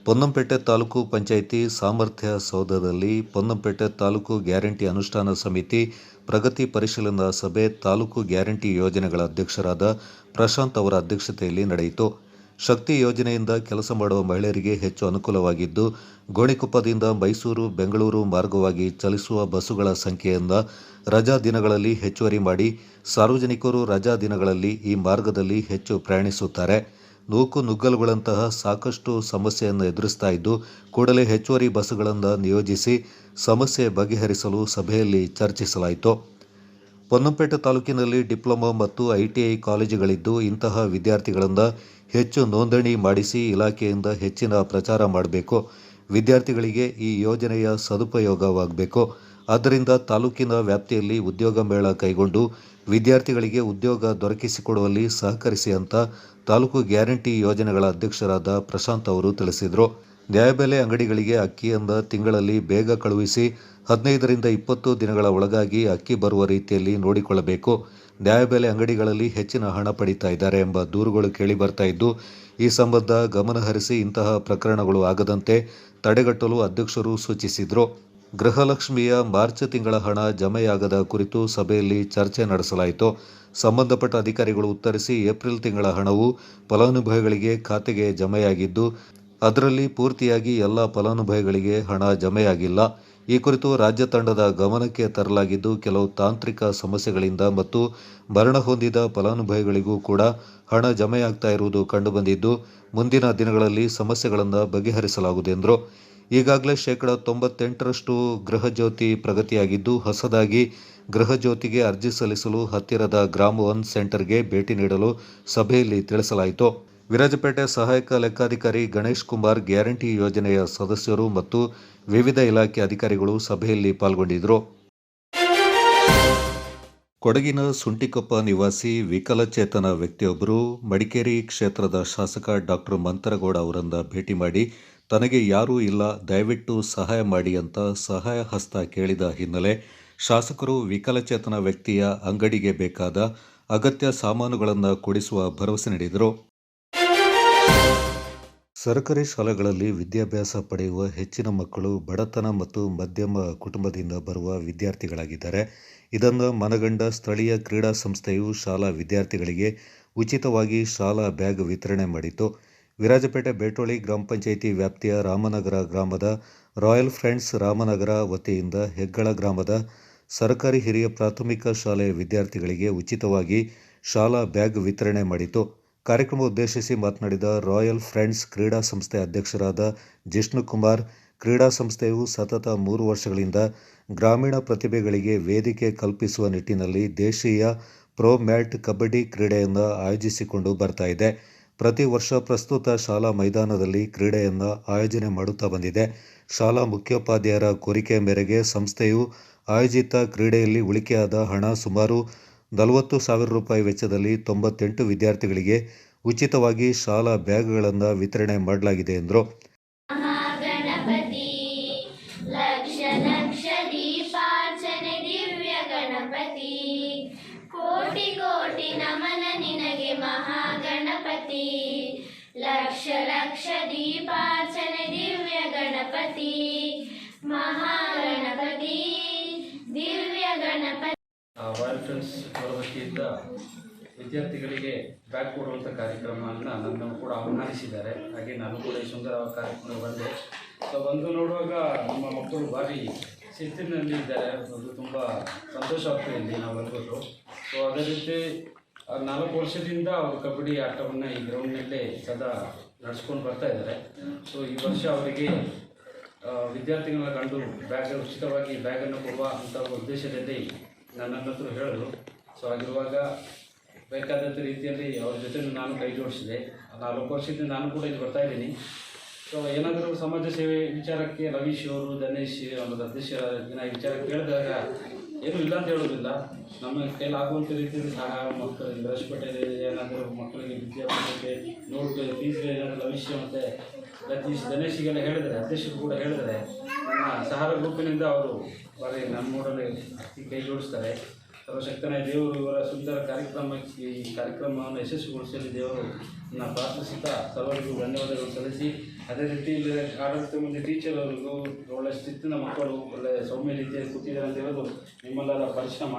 ಪೊನ್ನಂಪೇಟೆ ತಾಲೂಕು ಪಂಚಾಯಿತಿ ಸಾಮರ್ಥ್ಯ ಸೌಧದಲ್ಲಿ ಪೊನ್ನಂಪೇಟೆ ತಾಲೂಕು ಗ್ಯಾರಂಟಿ ಅನುಷ್ಠಾನ ಸಮಿತಿ ಪ್ರಗತಿ ಪರಿಶೀಲನಾ ಸಭೆ ತಾಲೂಕು ಗ್ಯಾರಂಟಿ ಯೋಜನೆಗಳ ಅಧ್ಯಕ್ಷರಾದ ಪ್ರಶಾಂತ್ ಅವರ ಅಧ್ಯಕ್ಷತೆಯಲ್ಲಿ ನಡೆಯಿತು. ಶಕ್ತಿ ಯೋಜನೆಯಿಂದ ಕೆಲಸ ಮಾಡುವ ಮಹಿಳೆಯರಿಗೆ ಹೆಚ್ಚು ಅನುಕೂಲವಾಗಿದ್ದು, ಗೋಣಿಕೊಪ್ಪದಿಂದ ಮೈಸೂರು, ಬೆಂಗಳೂರು ಮಾರ್ಗವಾಗಿ ಚಲಿಸುವ ಬಸ್ಸುಗಳ ಸಂಖ್ಯೆಯಿಂದ ರಜಾ ದಿನಗಳಲ್ಲಿ ಹೆಚ್ಚುವರಿ ಮಾಡಿ ಸಾರ್ವಜನಿಕರು ರಜಾ ದಿನಗಳಲ್ಲಿ ಈ ಮಾರ್ಗದಲ್ಲಿ ಹೆಚ್ಚು ಪ್ರಯಾಣಿಸುತ್ತಾರೆ. ನೂಕು ನುಗ್ಗಲುಗಳಂತಹ ಸಾಕಷ್ಟು ಸಮಸ್ಯೆಯನ್ನು ಎದುರಿಸ್ತಾ ಇದ್ದು, ಕೂಡಲೇ ಹೆಚ್ಚುವರಿ ಬಸ್ಸುಗಳನ್ನು ನಿಯೋಜಿಸಿ ಸಮಸ್ಯೆ ಬಗೆಹರಿಸಲು ಸಭೆಯಲ್ಲಿ ಚರ್ಚಿಸಲಾಯಿತು. ಪೊನ್ನಂಪೇಟೆ ತಾಲೂಕಿನಲ್ಲಿ ಡಿಪ್ಲೊಮಾ ಮತ್ತು ಐಟಿಐ ಕಾಲೇಜುಗಳಿದ್ದು, ಇಂತಹ ವಿದ್ಯಾರ್ಥಿಗಳಿಂದ ಹೆಚ್ಚು ನೋಂದಣಿ ಮಾಡಿಸಿ ಇಲಾಖೆಯಿಂದ ಹೆಚ್ಚಿನ ಪ್ರಚಾರ ಮಾಡಬೇಕು. ವಿದ್ಯಾರ್ಥಿಗಳಿಗೆ ಈ ಯೋಜನೆಯ ಸದುಪಯೋಗವಾಗಬೇಕು. ಆದ್ದರಿಂದ ತಾಲೂಕಿನ ವ್ಯಾಪ್ತಿಯಲ್ಲಿ ಉದ್ಯೋಗ ಮೇಳ ಕೈಗೊಂಡು ವಿದ್ಯಾರ್ಥಿಗಳಿಗೆ ಉದ್ಯೋಗ ದೊರಕಿಸಿಕೊಡುವಲ್ಲಿ ಸಹಕರಿಸಿ ಅಂತ ತಾಲೂಕು ಗ್ಯಾರಂಟಿ ಯೋಜನೆಗಳ ಅಧ್ಯಕ್ಷರಾದ ಪ್ರಶಾಂತ್ ಅವರು ತಿಳಿಸಿದರು. ನ್ಯಾಯಬೆಲೆ ಅಂಗಡಿಗಳಿಗೆ ಅಕ್ಕಿಯನ್ನು ತಿಂಗಳಲ್ಲಿ ಬೇಗ ಕಳುಹಿಸಿ 15ರಿಂದ 20 ದಿನಗಳ ಒಳಗಾಗಿ ಅಕ್ಕಿ ಬರುವ ರೀತಿಯಲ್ಲಿ ನೋಡಿಕೊಳ್ಳಬೇಕು. ನ್ಯಾಯಬೆಲೆ ಅಂಗಡಿಗಳಲ್ಲಿ ಹೆಚ್ಚಿನ ಹಣ ಪಡೀತಾ ಇದ್ದಾರೆ ಎಂಬ ದೂರುಗಳು ಕೇಳಿ ಬರ್ತಾ ಇದ್ದು, ಈ ಸಂಬಂಧ ಗಮನಹರಿಸಿ ಇಂತಹ ಪ್ರಕರಣಗಳು ಆಗದಂತೆ ತಡೆಗಟ್ಟಲು ಅಧ್ಯಕ್ಷರು ಸೂಚಿಸಿದರು. ಗೃಹಲಕ್ಷ್ಮಿಯ ಮಾರ್ಚ್ ತಿಂಗಳ ಹಣ ಜಮೆಯಾಗದ ಕುರಿತು ಸಭೆಯಲ್ಲಿ ಚರ್ಚೆ ನಡೆಸಲಾಯಿತು. ಸಂಬಂಧಪಟ್ಟ ಅಧಿಕಾರಿಗಳು ಉತ್ತರಿಸಿ, ಏಪ್ರಿಲ್ ತಿಂಗಳ ಹಣವು ಫಲಾನುಭವಿಗಳಿಗೆ ಖಾತೆಗೆ ಜಮೆಯಾಗಿದ್ದು, ಅದರಲ್ಲಿ ಪೂರ್ತಿಯಾಗಿ ಎಲ್ಲ ಫಲಾನುಭವಿಗಳಿಗೆ ಹಣ ಜಮೆಯಾಗಿಲ್ಲ. ಈ ಕುರಿತು ರಾಜ್ಯ ತಂಡದ ಗಮನಕ್ಕೆ ತರಲಾಗಿದ್ದು, ಕೆಲವು ತಾಂತ್ರಿಕ ಸಮಸ್ಯೆಗಳಿಂದ ಮತ್ತು ಮರಣ ಹೊಂದಿದ ಫಲಾನುಭವಿಗಳಿಗೂ ಕೂಡ ಹಣ ಜಮೆಯಾಗ್ತಾ ಇರುವುದು ಕಂಡುಬಂದಿದ್ದು, ಮುಂದಿನ ದಿನಗಳಲ್ಲಿ ಸಮಸ್ಯೆಗಳನ್ನು ಬಗೆಹರಿಸಲಾಗುವುದು ಎಂದರು. ಈಗಾಗಲೇ 98% ಗೃಹಜ್ಯೋತಿ ಪ್ರಗತಿಯಾಗಿದ್ದು, ಹೊಸದಾಗಿ ಗೃಹಜ್ಯೋತಿಗೆ ಅರ್ಜಿ ಸಲ್ಲಿಸಲು ಹತ್ತಿರದ ಗ್ರಾಮ 1 ಸೆಂಟರ್ಗೆ ಭೇಟಿ ನೀಡಲು ಸಭೆಯಲ್ಲಿ ತಿಳಿಸಲಾಯಿತು. ವಿರಾಜಪೇಟೆ ಸಹಾಯಕ ಲೆಕ್ಕಾಧಿಕಾರಿ ಗಣೇಶ್ ಕುಮಾರ್, ಗ್ಯಾರಂಟಿ ಯೋಜನೆಯ ಸದಸ್ಯರು ಮತ್ತು ವಿವಿಧ ಇಲಾಖೆ ಅಧಿಕಾರಿಗಳು ಸಭೆಯಲ್ಲಿ ಪಾಲ್ಗೊಂಡಿದ್ದರು. ಕೊಡಗಿನ ಸುಂಟಿಕೊಪ್ಪ ನಿವಾಸಿ ವಿಕಲಚೇತನ ವ್ಯಕ್ತಿಯೊಬ್ಬರು ಮಡಿಕೇರಿ ಕ್ಷೇತ್ರದ ಶಾಸಕ ಡಾಕ್ಟರ್ ಮಂತರಗೌಡ ಅವರನ್ನು ಭೇಟಿ ಮಾಡಿ, ತನಗೆ ಯಾರೂ ಇಲ್ಲ, ದಯವಿಟ್ಟು ಸಹಾಯ ಮಾಡಿ ಅಂತ ಸಹಾಯ ಹಸ್ತ ಕೇಳಿದ ಹಿನ್ನೆಲೆ ಶಾಸಕರು ವಿಕಲಚೇತನ ವ್ಯಕ್ತಿಯ ಅಂಗಡಿಗೆ ಬೇಕಾದ ಅಗತ್ಯ ಸಾಮಾನುಗಳನ್ನು ಕೊಡಿಸುವ ಭರವಸೆ ನೀಡಿದರು. ಸರ್ಕಾರಿ ಶಾಲೆಗಳಲ್ಲಿ ವಿದ್ಯಾಭ್ಯಾಸ ಪಡೆಯುವ ಹೆಚ್ಚಿನ ಮಕ್ಕಳು ಬಡತನ ಮತ್ತು ಮಧ್ಯಮ ಕುಟುಂಬದಿಂದ ಬರುವ ವಿದ್ಯಾರ್ಥಿಗಳಾಗಿದ್ದಾರೆ. ಇದನ್ನು ಮನಗಂಡ ಸ್ಥಳೀಯ ಕ್ರೀಡಾ ಸಂಸ್ಥೆಯು ಶಾಲಾ ವಿದ್ಯಾರ್ಥಿಗಳಿಗೆ ಉಚಿತವಾಗಿ ಶಾಲಾ ಬ್ಯಾಗ್ ವಿತರಣೆ ಮಾಡಿತು. ವಿರಾಜಪೇಟೆ ಬೇಟೋಳಿ ಗ್ರಾಮ ಪಂಚಾಯಿತಿ ವ್ಯಾಪ್ತಿಯ ರಾಮನಗರ ಗ್ರಾಮದ ರಾಯಲ್ ಫ್ರೆಂಡ್ಸ್ ರಾಮನಗರ ವತಿಯಿಂದ ಹೆಗ್ಗಳ ಗ್ರಾಮದ ಸರ್ಕಾರಿ ಹಿರಿಯ ಪ್ರಾಥಮಿಕ ಶಾಲೆಯ ವಿದ್ಯಾರ್ಥಿಗಳಿಗೆ ಉಚಿತವಾಗಿ ಶಾಲಾ ಬ್ಯಾಗ್ ವಿತರಣೆ ಮಾಡಿತು. ಕಾರ್ಯಕ್ರಮ ಉದ್ದೇಶಿಸಿ ಮಾತನಾಡಿದ ರಾಯಲ್ ಫ್ರೆಂಡ್ಸ್ ಕ್ರೀಡಾ ಸಂಸ್ಥೆ ಅಧ್ಯಕ್ಷರಾದ ಜಿಷ್ಣುಕುಮಾರ್, ಕ್ರೀಡಾ ಸಂಸ್ಥೆಯು ಸತತ 3 ವರ್ಷಗಳಿಂದ ಗ್ರಾಮೀಣ ಪ್ರತಿಭೆಗಳಿಗೆ ವೇದಿಕೆ ಕಲ್ಪಿಸುವ ನಿಟ್ಟಿನಲ್ಲಿ ದೇಶೀಯ ಪ್ರೊ ಮ್ಯಾಟ್ ಕಬಡ್ಡಿ ಕ್ರೀಡೆಯನ್ನು ಆಯೋಜಿಸಿಕೊಂಡು ಬರ್ತಾ ಇದೆ. ಪ್ರತಿ ವರ್ಷ ಪ್ರಸ್ತುತ ಶಾಲಾ ಮೈದಾನದಲ್ಲಿ ಕ್ರೀಡೆಯನ್ನು ಆಯೋಜನೆ ಮಾಡುತ್ತಾ ಬಂದಿದೆ. ಶಾಲಾ ಮುಖ್ಯೋಪಾಧ್ಯಾಯರ ಕೋರಿಕೆಯ ಮೇರೆಗೆ ಸಂಸ್ಥೆಯು ಆಯೋಜಿತ ಕ್ರೀಡೆಯಲ್ಲಿ ಉಳಿಕೆಯಾದ ಹಣ ಸುಮಾರು 40,000 ರೂಪಾಯಿ ವೆಚ್ಚದಲ್ಲಿ 98 ವಿದ್ಯಾರ್ಥಿಗಳಿಗೆ ಉಚಿತವಾಗಿ ಶಾಲಾ ಬ್ಯಾಗ್ಗಳನ್ನು ವಿತರಣೆ ಮಾಡಲಾಗಿದೆ ಎಂದರು. ಕೋಟಿ ಕೋಟಿ ನಮನ ನಿನಗೆ ಮಹಾಗಣಪತಿ, ಲಕ್ಷ ಲಕ್ಷ ದೀಪಾರ್ಚನೆ ದಿವ್ಯ ಗಣಪತಿ, ಮಹಾಗಣಪತಿ ದಿವ್ಯ ಗಣಪತಿ. ರಾಯಲ್ ಫ್ರೆಂಡ್ಸ್ ಅವರ ವತಿಯಿಂದ ವಿದ್ಯಾರ್ಥಿಗಳಿಗೆ ಬ್ಯಾಗ್ ಕೊಡುವಂಥ ಕಾರ್ಯಕ್ರಮವನ್ನು ನನ್ನನ್ನು ಕೂಡ ಆಹ್ವಾನಿಸಿದ್ದಾರೆ. ಹಾಗೆ ನಾನು ಕೂಡ ಈ ಸುಂದರ ಕಾರ್ಯಕ್ರಮ ಬಂದೆ. ಬಂದು ನೋಡುವಾಗ ನಮ್ಮ ಮಕ್ಕಳು ಭಾರಿ ಶಿಸ್ತಿನಲ್ಲಿ ಇದ್ದಾರೆ. ಅದು ತುಂಬ ಸಂತೋಷವಾಗ್ತದೆ ಇಲ್ಲಿ ನಾವು ಬಂದ್ಬಿಟ್ಟು. ಅದೇ ರೀತಿ 4 ವರ್ಷದಿಂದ ಅವರು ಕಬಡ್ಡಿ ಆಟವನ್ನು ಈ ಗ್ರೌಂಡ್ನಲ್ಲೇ ಸದಾ ನಡೆಸ್ಕೊಂಡು ಬರ್ತಾ ಇದ್ದಾರೆ. ಈ ವರ್ಷ ಅವರಿಗೆ ವಿದ್ಯಾರ್ಥಿಗಳನ್ನ ಕಂಡು ಬ್ಯಾಗ್ ಉಚಿತವಾಗಿ ಬ್ಯಾಗನ್ನು ಕೊಡುವ ಅಂಥ ಉದ್ದೇಶದಲ್ಲಿ ನನ್ನನ್ನು ಹೇಳಿದ್ರು. ಹಾಗಿರುವಾಗ ಬೇಕಾದಂಥ ರೀತಿಯಲ್ಲಿ ಅವ್ರ ಜೊತೆ ನಾನು ಕೈ ಜೋಡಿಸಿದೆ. 4 ವರ್ಷದಿಂದ ನಾನು ಕೂಡ ಇಲ್ಲಿ ಬರ್ತಾ ಇದ್ದೀನಿ. ಏನಾದರೂ ಸಮಾಜ ಸೇವೆ ವಿಚಾರಕ್ಕೆ ರವೀಶ್ ಅವರು, ಧನೇಶ್ ಅವರ ಅಧ್ಯಕ್ಷರ ವಿಚಾರ ಕೇಳಿದಾಗ ಏನೂ ಇಲ್ಲ ಅಂತ ಹೇಳೋದಿಲ್ಲ. ನಮ್ಮ ಕೈಲಾಗುವಂಥ ರೀತಿಯಲ್ಲಿ ಸಹಾಯ ಮಕ್ಕಳಿಗೆ ವಿರಾಜಪೇಟೆಯಲ್ಲಿ ಏನಾದರೂ ಮಕ್ಕಳಿಗೆ ವಿದ್ಯಾಭ್ಯಾಸಕ್ಕೆ ನೋಟ್ ಫೀಸ್ ಏನಾದರೂ ರವೀಶ್ ಮತ್ತು ಧನೇಶಿಗೆಲ್ಲ ಹೇಳಿದರೆ, ಅಧ್ಯಕ್ಷರು ಕೂಡ ಹೇಳಿದರೆ, ನನ್ನ ಸಹಾರ ಗ್ರೂಪಿನಿಂದ ಅವರು ಬಾರಿ ನಮ್ಮೂರಲ್ಲಿ ಕೈ ಜೋಡಿಸ್ತಾರೆ. ಸರ್ವಶಕ್ತನೇ ದೇವರು ಇವರ ಸುಂದರ ಕಾರ್ಯಕ್ರಮಕ್ಕೆ ಈ ಕಾರ್ಯಕ್ರಮವನ್ನು ಯಶಸ್ವಿಗೊಳಿಸಲಿ ದೇವರು ಪ್ರಾರ್ಥಿಸುತ್ತಾ ಸರ್ವರಿಗೂ ಧನ್ಯವಾದಗಳು ಸಲ್ಲಿಸಿ, ಅದೇ ರೀತಿ ಇಲ್ಲಿ ಆಡಳಿತ ಮಂದಿ ಟೀಚರ್ ಅವರಿಗೂ ಒಳ್ಳೆಯ ಸ್ಥಿತಿನ ಮಕ್ಕಳು ಒಳ್ಳೆಯ ಸೌಮ್ಯ ರೀತಿಯಲ್ಲಿ ಕೂತಿದ್ದಾರೆ ಅಂತ ಹೇಳೋದು ನಿಮ್ಮೆಲ್ಲರ ಪರಿಶ್ರಮ.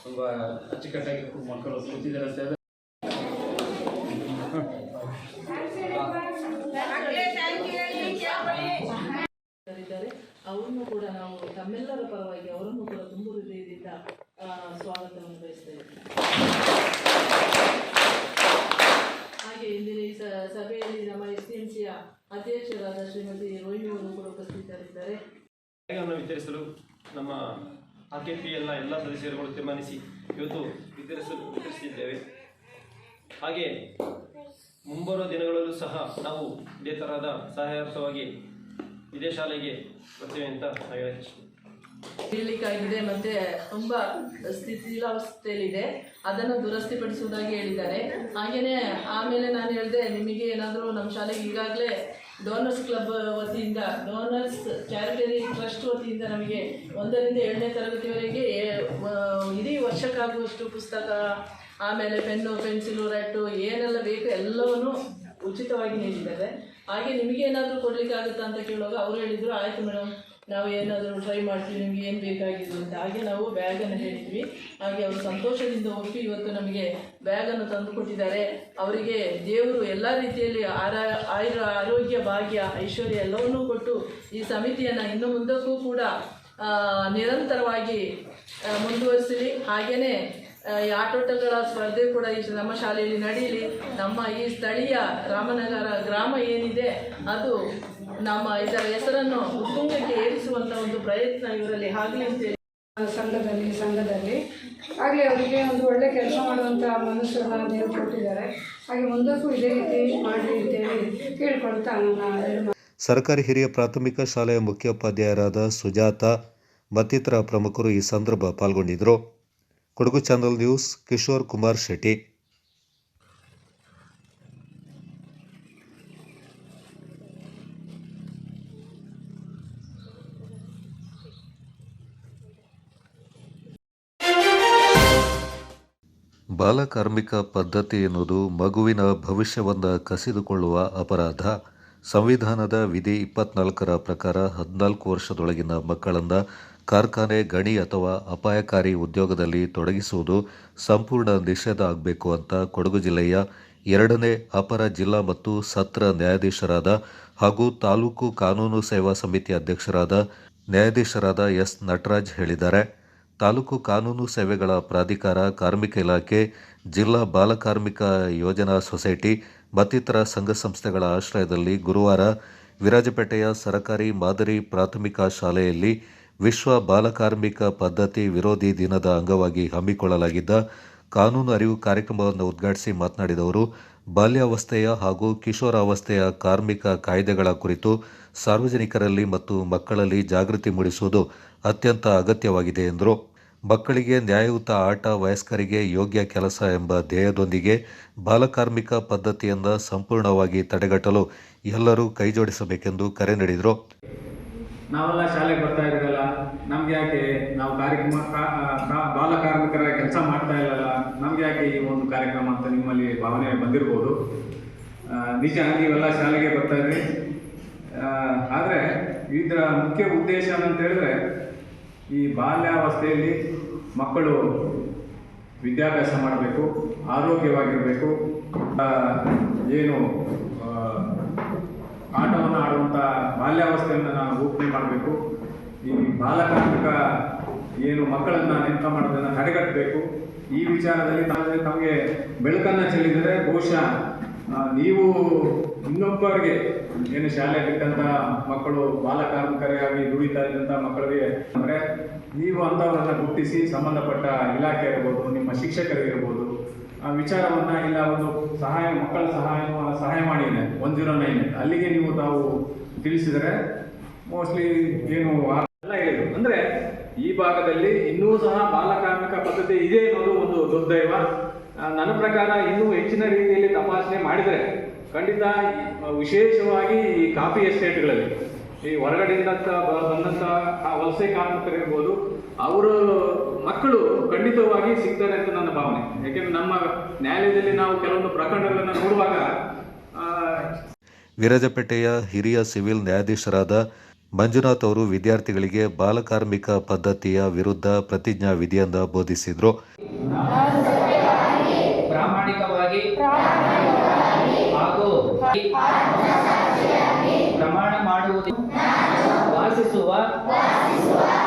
ತುಂಬ ಅಚ್ಚುಕಟ್ಟಾಗಿ ಮಕ್ಕಳು ಕೂತಿದ್ದಾರೆ ಅಂತ ಹೇಳಿದ್ರೆ ಅವರನ್ನು ಕೂಡ ನಾವು ತಮ್ಮೆಲ್ಲರ ಪರವಾಗಿ ಅವರನ್ನು ಕೂಡ ತುಂಬ ಹೃದಯದಿಂದ ಸ್ವಾಗತವನ್ನು ಬಯಸ್ತೇವೆ. ಹಾಗೆ ಇಂದಿನ ಈ ಸಭೆಯಲ್ಲಿ ನಮ್ಮ STMCಯ ಅಧ್ಯಕ್ಷರಾದ ಶ್ರೀಮತಿ ರೋಹಿಣಿ ಅವರು ಕೂಡ ಉಪಸ್ಥಿತರಿದ್ದಾರೆ. ಬ್ಯಾಗನ್ನು ವಿತರಿಸಲು ನಮ್ಮ RKPLನ ಎಲ್ಲ ಸದಸ್ಯರುಗಳು ತೀರ್ಮಾನಿಸಿ ಇವತ್ತು ವಿತರಿಸಿದ್ದೇವೆ. ಹಾಗೆ ಮುಂಬರುವ ದಿನಗಳಲ್ಲೂ ಸಹ ನಾವು ಇದೇ ತರಹದ ಸಹಾಯಾರ್ಥವಾಗಿ ಇದೇ ಶಾಲೆಗೆ ಬರ್ತೇವೆ ಅಂತ ಹೇಳಲಿಕ್ಕಾಗಿದೆ. ಮತ್ತು ತುಂಬ ಸ್ಥಿತಿಲಾವಸ್ಥೆಯಲ್ಲಿದೆ, ಅದನ್ನು ದುರಸ್ತಿಪಡಿಸುವುದಾಗಿ ಹೇಳಿದ್ದಾರೆ. ಹಾಗೆಯೇ ಆಮೇಲೆ ನಾನು ಹೇಳಿದೆ, ನಿಮಗೆ ಏನಾದರೂ ನಮ್ಮ ಶಾಲೆಗೆ ಈಗಾಗಲೇ ಡೋನರ್ಸ್ ಕ್ಲಬ್ ವತಿಯಿಂದ, ಡೋನರ್ಸ್ ಚಾರಿಟರಿ ಟ್ರಸ್ಟ್ ವತಿಯಿಂದ ನಮಗೆ 1ರಿಂದ 7ನೇ ತರಗತಿವರೆಗೆ ಇಡೀ ವರ್ಷಕ್ಕಾಗುವಷ್ಟು ಪುಸ್ತಕ, ಆಮೇಲೆ ಪೆನ್ನು, ಪೆನ್ಸಿಲು, ರಟ್ಟು ಏನೆಲ್ಲ ಬೇಕು ಎಲ್ಲವನ್ನೂ ಉಚಿತವಾಗಿ ನೀಡಿದ್ದಾರೆ. ಹಾಗೆ ನಿಮಗೆ ಏನಾದರೂ ಕೊಡಲಿಕ್ಕಾಗುತ್ತಾ ಅಂತ ಕೇಳುವಾಗ ಅವರು ಹೇಳಿದರು, ಆಯಿತು ಮೇಡಮ್, ನಾವು ಏನಾದರೂ ಟ್ರೈ ಮಾಡ್ತೀವಿ, ನಿಮಗೆ ಏನು ಬೇಕಾಗಿದ್ದು ಅಂತ. ಹಾಗೆ ನಾವು ಬ್ಯಾಗನ್ನು ಹೇಳಿದ್ವಿ. ಹಾಗೆ ಅವರು ಸಂತೋಷದಿಂದ ಒಪ್ಪಿ ಇವತ್ತು ನಮಗೆ ಬ್ಯಾಗನ್ನು ತಂದು ಕೊಟ್ಟಿದ್ದಾರೆ. ಅವರಿಗೆ ದೇವರು ಎಲ್ಲ ರೀತಿಯಲ್ಲಿ ಆರೋಗ್ಯ, ಭಾಗ್ಯ, ಐಶ್ವರ್ಯ ಎಲ್ಲವನ್ನೂ ಕೊಟ್ಟು ಈ ಸಮಿತಿಯನ್ನು ಇನ್ನು ಮುಂದಕ್ಕೂ ಕೂಡ ನಿರಂತರವಾಗಿ ಮುಂದುವರಿಸಲಿ. ಹಾಗೆಯೇ ಈ ಆಟೋಟಗಳ ಸ್ಪರ್ಧೆ ಕೂಡ ಈ ನಮ್ಮ ಶಾಲೆಯಲ್ಲಿ ನಡೆಯಲಿ. ನಮ್ಮ ಈ ಸ್ಥಳೀಯ ರಾಮನಗರ ಗ್ರಾಮ ಏನಿದೆ ಅದು ನಮ್ಮ ಇದರ ಹೆಸರನ್ನು ಉತ್ತುಂಗಕ್ಕೆ ಏರಿಸುವಂಥ ಒಂದು ಪ್ರಯತ್ನ ಇವರಲ್ಲಿ ಆಗಲಿ ಅಂತೇಳಿ ಸಂಘದಲ್ಲಿ ಆಗಲೇ ಅವರಿಗೆ ಒಂದು ಒಳ್ಳೆ ಕೆಲಸ ಮಾಡುವಂಥ ಮನಸ್ಸನ್ನು ದೇವರು ಕೊಟ್ಟಿದ್ದಾರೆ. ಹಾಗೆ ಮುಂದಕ್ಕೂ ಇದೇ ರೀತಿ ಮಾಡಲಿ ಅಂತೇಳಿ ಕೇಳ್ಕೊಳ್ತಾ ನನ್ನ ಸರ್ಕಾರಿ ಹಿರಿಯ ಪ್ರಾಥಮಿಕ ಶಾಲೆಯ ಮುಖ್ಯೋಪಾಧ್ಯಾಯರಾದ ಸುಜಾತ ಮತ್ತಿತರ ಪ್ರಮುಖರು ಈ ಸಂದರ್ಭ ಪಾಲ್ಗೊಂಡಿದ್ದರು. Kodagu channel news, Kishore Kumar Shetty. ಬಾಲಕಾರ್ಮಿಕ ಪದ್ಧತಿ ಎನ್ನುವುದು ಮಗುವಿನ ಭವಿಷ್ಯವನ್ನು ಕಸಿದುಕೊಳ್ಳುವ ಅಪರಾಧ. ಸಂವಿಧಾನದ ವಿಧಿ 24ರ ಪ್ರಕಾರ 14 ವರ್ಷದೊಳಗಿನ ಮಕ್ಕಳನ್ನು ಕಾರ್ಖಾನೆ, ಗಣಿ ಅಥವಾ ಅಪಾಯಕಾರಿ ಉದ್ಯೋಗದಲ್ಲಿ ತೊಡಗಿಸುವುದು ಸಂಪೂರ್ಣ ನಿಷೇಧ ಆಗಬೇಕು ಅಂತ ಕೊಡಗು ಜಿಲ್ಲೆಯ 2ನೇ ಅಪರ ಜಿಲ್ಲಾ ಮತ್ತು ಸತ್ರ ನ್ಯಾಯಾಧೀಶರಾದ ಹಾಗೂ ತಾಲೂಕು ಕಾನೂನು ಸೇವಾ ಸಮಿತಿ ಅಧ್ಯಕ್ಷರಾದ ನ್ಯಾಯಾಧೀಶರಾದ ಎಸ್ ನಟರಾಜ್ ಹೇಳಿದ್ದಾರೆ. ತಾಲೂಕು ಕಾನೂನು ಸೇವೆಗಳ ಪ್ರಾಧಿಕಾರ, ಕಾರ್ಮಿಕ ಇಲಾಖೆ, ಜಿಲ್ಲಾ ಬಾಲಕಾರ್ಮಿಕ ಯೋಜನಾ ಸೊಸೈಟಿ ಮತ್ತಿತರ ಸಂಘ ಸಂಸ್ಥೆಗಳ ಆಶ್ರಯದಲ್ಲಿ ಗುರುವಾರ ವಿರಾಜಪೇಟೆಯ ಸರಕಾರಿ ಮಾದರಿ ಪ್ರಾಥಮಿಕ ಶಾಲೆಯಲ್ಲಿ ವಿಶ್ವ ಬಾಲಕಾರ್ಮಿಕ ಪದ್ಧತಿ ವಿರೋಧಿ ದಿನದ ಅಂಗವಾಗಿ ಹಮ್ಮಿಕೊಳ್ಳಲಾಗಿದ್ದ ಕಾನೂನು ಅರಿವು ಕಾರ್ಯಕ್ರಮವನ್ನು ಉದ್ಘಾಟಿಸಿ ಮಾತನಾಡಿದ ಅವರು, ಬಾಲ್ಯಾವಸ್ಥೆಯ ಹಾಗೂ ಕಿಶೋರಾವಸ್ಥೆಯ ಕಾರ್ಮಿಕ ಕಾಯ್ದೆಗಳ ಕುರಿತು ಸಾರ್ವಜನಿಕರಲ್ಲಿ ಮತ್ತು ಮಕ್ಕಳಲ್ಲಿ ಜಾಗೃತಿ ಮೂಡಿಸುವುದು ಅತ್ಯಂತ ಅಗತ್ಯವಾಗಿದೆ ಎಂದರು. ಮಕ್ಕಳಿಗೆ ನ್ಯಾಯಯುತ ಆಟ, ವಯಸ್ಕರಿಗೆ ಯೋಗ್ಯ ಕೆಲಸ ಎಂಬ ಧ್ಯೇಯದೊಂದಿಗೆ ಬಾಲಕಾರ್ಮಿಕ ಪದ್ಧತಿಯನ್ನು ಸಂಪೂರ್ಣವಾಗಿ ತಡೆಗಟ್ಟಲು ಎಲ್ಲರೂ ಕೈಜೋಡಿಸಬೇಕೆಂದು ಕರೆ ನೀಡಿದರು. ನಾವೆಲ್ಲ ಶಾಲೆಗೆ ಬರ್ತಾ ಇದ್ದೀರಲ್ಲ, ನಮ್ಗೆ ಯಾಕೆ ನಾವು ಬಾಲಕಾರ್ಮಿಕರ ಕೆಲಸ ಮಾಡ್ತಾ ಇಲ್ಲಲ್ಲ, ನಮ್ಗೆ ಯಾಕೆ ಈ ಒಂದು ಕಾರ್ಯಕ್ರಮ ಅಂತ ನಿಮ್ಮಲ್ಲಿ ಭಾವನೆ ಬಂದಿರ್ಬೋದು. ನಿಜ, ನೀವೆಲ್ಲ ಶಾಲೆಗೆ ಬರ್ತಾ ಇದ್ರಿ. ಆದರೆ ಇದರ ಮುಖ್ಯ ಉದ್ದೇಶ ಅಂತ ಹೇಳಿದ್ರೆ, ಈ ಬಾಲ್ಯಾವಸ್ಥೆಯಲ್ಲಿ ಮಕ್ಕಳು ವಿದ್ಯಾಭ್ಯಾಸ ಮಾಡಬೇಕು, ಆರೋಗ್ಯವಾಗಿರಬೇಕು, ಏನು ಆಟವನ್ನು ಆಡುವಂಥ ಬಾಲ್ಯಾವಸ್ಥೆಯನ್ನು ನಾವು ರೂಪಣೆ ಮಾಡಬೇಕು. ಈ ಬಾಲಕಾರ್ಮಿಕ ಏನು ಮಕ್ಕಳನ್ನು ನೇಮಕ ಮಾಡೋದನ್ನು ತಡೆಗಟ್ಟಬೇಕು. ಈ ವಿಚಾರದಲ್ಲಿ ತಮಗೆ ಬೆಳಕನ್ನು ಚೆಲ್ಲಿದರೆ ಬಹುಶಃ ನೀವು ಇನ್ನೊಬ್ಬರಿಗೆ ಏನು ಶಾಲೆ ಬಿಟ್ಟಂಥ ಮಕ್ಕಳು ಬಾಲಕಾರ್ಮಿಕರಾಗಿ ದುಡಿತಾ ಇದ್ದಂಥ ಮಕ್ಕಳಿಗೆ ಅಂದರೆ ನೀವು ಅಂಥವರನ್ನು ಗುರುತಿಸಿ ಸಂಬಂಧಪಟ್ಟ ಇಲಾಖೆ ಇರ್ಬೋದು, ನಿಮ್ಮ ಶಿಕ್ಷಕರಿಗಿರ್ಬೋದು, ಆ ವಿಚಾರವನ್ನು ಇಲ್ಲ ಒಂದು ಮಕ್ಕಳ ಸಹಾಯ ಮಾಡಿದೆ 109 ಅಲ್ಲಿಗೆ ನೀವು ತಾವು ತಿಳಿಸಿದರೆ ಮೋಸ್ಟ್ಲಿ ಏನು ಎಲ್ಲ ಹೇಳಿದ್ರು. ಅಂದರೆ ಈ ಭಾಗದಲ್ಲಿ ಇನ್ನೂ ಸಹ ಬಾಲಕಾರ್ಮಿಕ ಪದ್ಧತಿ ಇದೆ ಅನ್ನೋದು ಒಂದು ದುರ್ದೈವ. ನನ್ನ ಪ್ರಕಾರ ಇನ್ನೂ ಹೆಚ್ಚಿನ ರೀತಿಯಲ್ಲಿ ತಪಾಸಣೆ ಮಾಡಿದರೆ ಖಂಡಿತ ವಿಶೇಷವಾಗಿ ಈ ಕಾಫಿ ಎಸ್ಟೇಟ್ಗಳಲ್ಲಿ ಈ ಹೊರಗಡೆಯಿಂದ ಬಂದಂಥ ವಲಸೆ ಕಾರ್ಮಿಕರಿರ್ಬೋದು, ಅವರ ಮಕ್ಕಳು ಖಂಡಿತವಾಗಿ ಸಿಗ್ತಾರೆ ಅಂತ ನನ್ನ ಭಾವನೆ. ಯಾಕೆಂದ್ರೆ ನಮ್ಮ ನ್ಯಾಯಾಲಯದಲ್ಲಿ ನಾವು ಕೆಲವೊಂದು ಪ್ರಕರಣಗಳನ್ನು ನೋಡುವಾಗ ವಿರಾಜಪೇಟೆಯ ಹಿರಿಯ ಸಿವಿಲ್ ನ್ಯಾಯಾಧೀಶರಾದ ಮಂಜುನಾಥ್ ಅವರು ವಿದ್ಯಾರ್ಥಿಗಳಿಗೆ ಬಾಲಕಾರ್ಮಿಕ ಪದ್ಧತಿಯ ವಿರುದ್ಧ ಪ್ರತಿಜ್ಞಾ ವಿಧಿಯನ್ನು ಬೋಧಿಸಿದರು. ಪ್ರಾಮಾಣಿಕವಾಗಿ ಹಾಗೂ ಪ್ರಮಾಣ ಮಾಡುವುದು ವಾಸಿಸುವ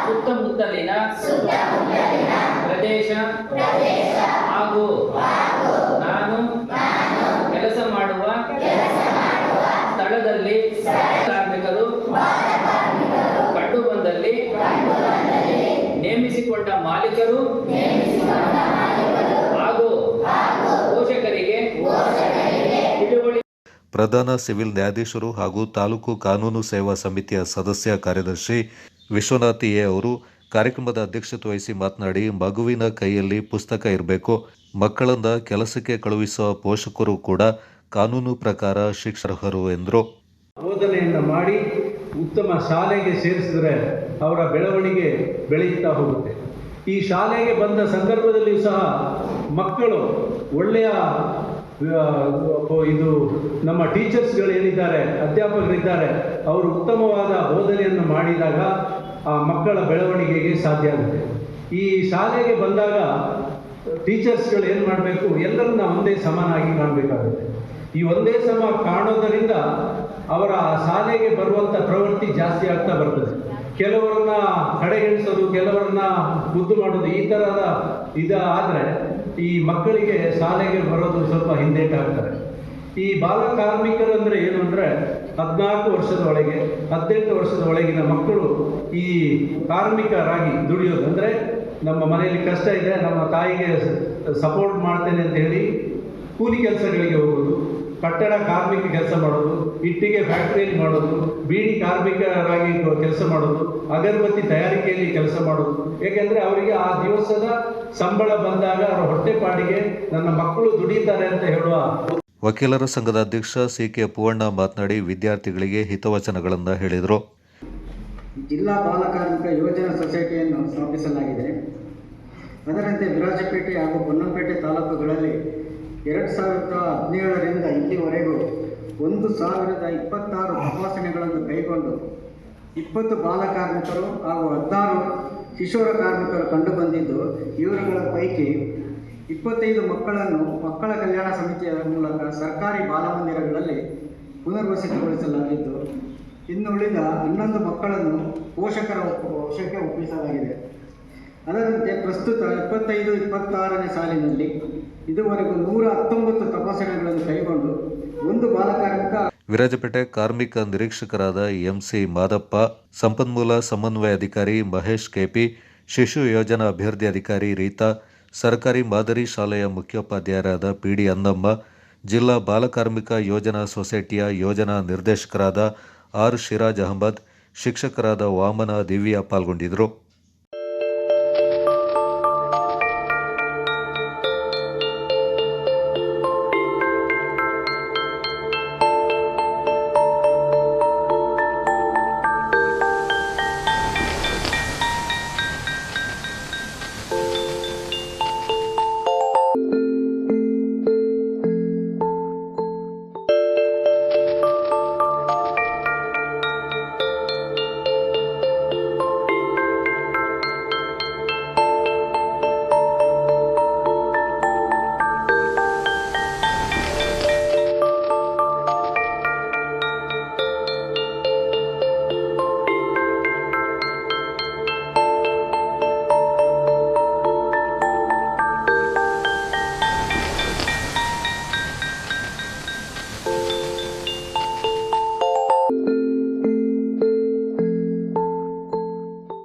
ಸುತ್ತಮುತ್ತಲಿನ ಪ್ರದೇಶ ಹಾಗೂ ನಾನು ಕೆಲಸ ಮಾಡುವ ಸ್ಥಳದಲ್ಲಿ ಕಾರ್ಮಿಕರು ಕಂಡುಬಂದಲ್ಲಿ ನೇಮಿಸಿಕೊಂಡ ಮಾಲೀಕರು ಹಾಗೂ ಪೋಷಕರಿಗೆ ಪ್ರಧಾನ ಸಿವಿಲ್ ನ್ಯಾಯಾಧೀಶರು ಹಾಗೂ ತಾಲೂಕು ಕಾನೂನು ಸೇವಾ ಸಮಿತಿಯ ಸದಸ್ಯ ಕಾರ್ಯದರ್ಶಿ ವಿಶ್ವನಾಥ್ ಎ ಅವರು ಕಾರ್ಯಕ್ರಮದ ಅಧ್ಯಕ್ಷತೆ ವಹಿಸಿ ಮಾತನಾಡಿ, ಮಗುವಿನ ಕೈಯಲ್ಲಿ ಪುಸ್ತಕ ಇರಬೇಕು. ಮಕ್ಕಳನ್ನ ಕೆಲಸಕ್ಕೆ ಕಳುಹಿಸುವ ಪೋಷಕರು ಕೂಡ ಕಾನೂನು ಪ್ರಕಾರ ಶಿಕ್ಷಾರ್ಹರು ಎಂದರು. ಬೋಧನೆಯನ್ನು ಮಾಡಿ ಉತ್ತಮ ಶಾಲೆಗೆ ಸೇರಿಸಿದರೆ ಅವರ ಬೆಳವಣಿಗೆ ಬೆಳೆಯುತ್ತಾ ಹೋಗುತ್ತೆ. ಈ ಶಾಲೆಗೆ ಬಂದ ಸಂದರ್ಭದಲ್ಲಿಯೂ ಸಹ ಮಕ್ಕಳು ಒಳ್ಳೆಯ ಇದು ನಮ್ಮ ಟೀಚರ್ಸ್ಗಳು ಏನಿದ್ದಾರೆ, ಅಧ್ಯಾಪಕರಿದ್ದಾರೆ, ಅವರು ಉತ್ತಮವಾದ ಬೋಧನೆಯನ್ನು ಮಾಡಿದಾಗ ಆ ಮಕ್ಕಳ ಬೆಳವಣಿಗೆಗೆ ಸಾಧ್ಯ ಆಗುತ್ತೆ. ಈ ಶಾಲೆಗೆ ಬಂದಾಗ ಟೀಚರ್ಸ್ಗಳು ಏನು ಮಾಡಬೇಕು, ಎಲ್ಲರನ್ನ ಒಂದೇ ಸಮನಾಗಿ ಕಾಣಬೇಕಾಗುತ್ತೆ. ಈ ಒಂದೇ ಸಮ ಕಾಣೋದರಿಂದ ಅವರ ಶಾಲೆಗೆ ಬರುವಂಥ ಪ್ರವೃತ್ತಿ ಜಾಸ್ತಿ ಆಗ್ತಾ ಬರ್ತದೆ. ಕೆಲವರನ್ನ ಕಡೆಗಣಿಸೋದು, ಕೆಲವರನ್ನ ಮುದ್ದು ಮಾಡೋದು, ಈ ಥರದ ಆದರೆ ಈ ಮಕ್ಕಳಿಗೆ ಶಾಲೆಗೆ ಬರೋದು ಸ್ವಲ್ಪ ಹಿಂದೇಟಾಗ್ತಾರೆ. ಈ ಬಾಲ ಕಾರ್ಮಿಕರಂದರೆ ಏನು ಅಂದರೆ 14 ವರ್ಷದ ಒಳಗೆ 18 ವರ್ಷದ ಒಳಗಿನ ಮಕ್ಕಳು ಈ ಕಾರ್ಮಿಕರಾಗಿ ದುಡಿಯೋದು. ಅಂದರೆ ನಮ್ಮ ಮನೆಯಲ್ಲಿ ಕಷ್ಟ ಇದೆ, ನಮ್ಮ ತಾಯಿಗೆ ಸಪೋರ್ಟ್ ಮಾಡ್ತೇನೆ ಅಂತ ಹೇಳಿ ಕೂಲಿ ಕೆಲಸಗಳಿಗೆ ಹೋಗೋದು, ಕಟ್ಟಡ ಕಾರ್ಮಿಕ ಕೆಲಸ ಮಾಡೋದು, ಇಟ್ಟಿಗೆ ಫ್ಯಾಕ್ಟ್ರಿಯಲ್ಲಿ ಮಾಡೋದು, ಬೀಡಿ ಕಾರ್ಮಿಕರಾಗಿ ಕೆಲಸ ಮಾಡೋದು, ಅಗರಬತ್ತಿ ತಯಾರಿಕೆಯಲ್ಲಿ ಕೆಲಸ ಮಾಡೋದು. ಏಕೆಂದರೆ ಅವರಿಗೆ ಆ ದಿವಸದ ಸಂಬಳ ಬಂದಾಗ ಅವರ ಹೊಟ್ಟೆಪಾಡಿಗೆ ನನ್ನ ಮಕ್ಕಳು ದುಡಿತಾರೆ ಅಂತ ಹೇಳುವ. ವಕೀಲರ ಸಂಘದ ಅಧ್ಯಕ್ಷ ಸಿ.ಕೆ. ಪೂವಣ್ಣ ಮಾತನಾಡಿ ವಿದ್ಯಾರ್ಥಿಗಳಿಗೆ ಹಿತವಚನಗಳನ್ನು ಹೇಳಿದರು. ಜಿಲ್ಲಾ ಬಾಲ ಕಾರ್ಮಿಕ ಯೋಜನಾ ಸೊಸೈಟಿಯನ್ನು ಸ್ಥಾಪಿಸಲಾಗಿದೆ. ಅದರಂತೆ ವಿರಾಜಪೇಟೆ ಹಾಗೂ ಪೊನ್ನಂಪೇಟೆ ತಾಲೂಕುಗಳಲ್ಲಿ 2017ರಿಂದ ಇಲ್ಲಿವರೆಗೂ 1026 ತಪಾಸಣೆಗಳನ್ನು ಕೈಗೊಂಡು 20 ಬಾಲ ಕಾರ್ಮಿಕರು ಹಾಗೂ 16 ಕಿಶೋರ ಕಾರ್ಮಿಕರು ಕಂಡುಬಂದಿದ್ದು, ಇವರುಗಳ ಪೈಕಿ 25 ಮಕ್ಕಳನ್ನು ಮಕ್ಕಳ ಕಲ್ಯಾಣ ಸಮಿತಿಯ ಮೂಲಕ ಸರ್ಕಾರಿ ಬಾಲಮಂದಿರಗಳಲ್ಲಿ ಪುನರ್ವಸತಿಗೊಳಿಸಲಾಗಿದ್ದು, ಇನ್ನು ಉಳಿದ 11 ಮಕ್ಕಳನ್ನು ಪೋಷಕರ ವಶಕ್ಕೆ ಒಪ್ಪಿಸಲಾಗಿದೆ. ಅದರಂತೆ ಪ್ರಸ್ತುತ 25-26ನೇ ಸಾಲಿನಲ್ಲಿ ಇದುವರೆಗೂ 119 ತಪಾಸಣೆಗಳನ್ನು ಕೈಗೊಂಡು 1 ಬಾಲಕಾರ್ಮಿಕ. ವಿರಾಜಪೇಟೆ ಕಾರ್ಮಿಕ ನಿರೀಕ್ಷಕರಾದ ಎಂಸಿ ಮಾದಪ್ಪ, ಸಂಪನ್ಮೂಲ ಸಮನ್ವಯ ಅಧಿಕಾರಿ ಮಹೇಶ್ ಕೆಪಿ, ಶಿಶು ಯೋಜನಾ ಅಭಿವೃದ್ಧಿ ಅಧಿಕಾರಿ ರೀತಾ, ಸರ್ಕಾರಿ ಮಾದರಿ ಶಾಲೆಯ ಮುಖ್ಯೋಪಾಧ್ಯಾಯರಾದ ಪಿಡಿ ಅನ್ನಮ್ಮ, ಜಿಲ್ಲಾ ಬಾಲಕಾರ್ಮಿಕ ಯೋಜನಾ ಸೊಸೈಟಿಯ ಯೋಜನಾ ನಿರ್ದೇಶಕರಾದ ಆರ್ ಶಿರಾಜ್ ಅಹಮದ್, ಶಿಕ್ಷಕರಾದ ವಾಮನ ದಿವ್ಯಾ ಪಾಲ್ಗೊಂಡಿದ್ದರು.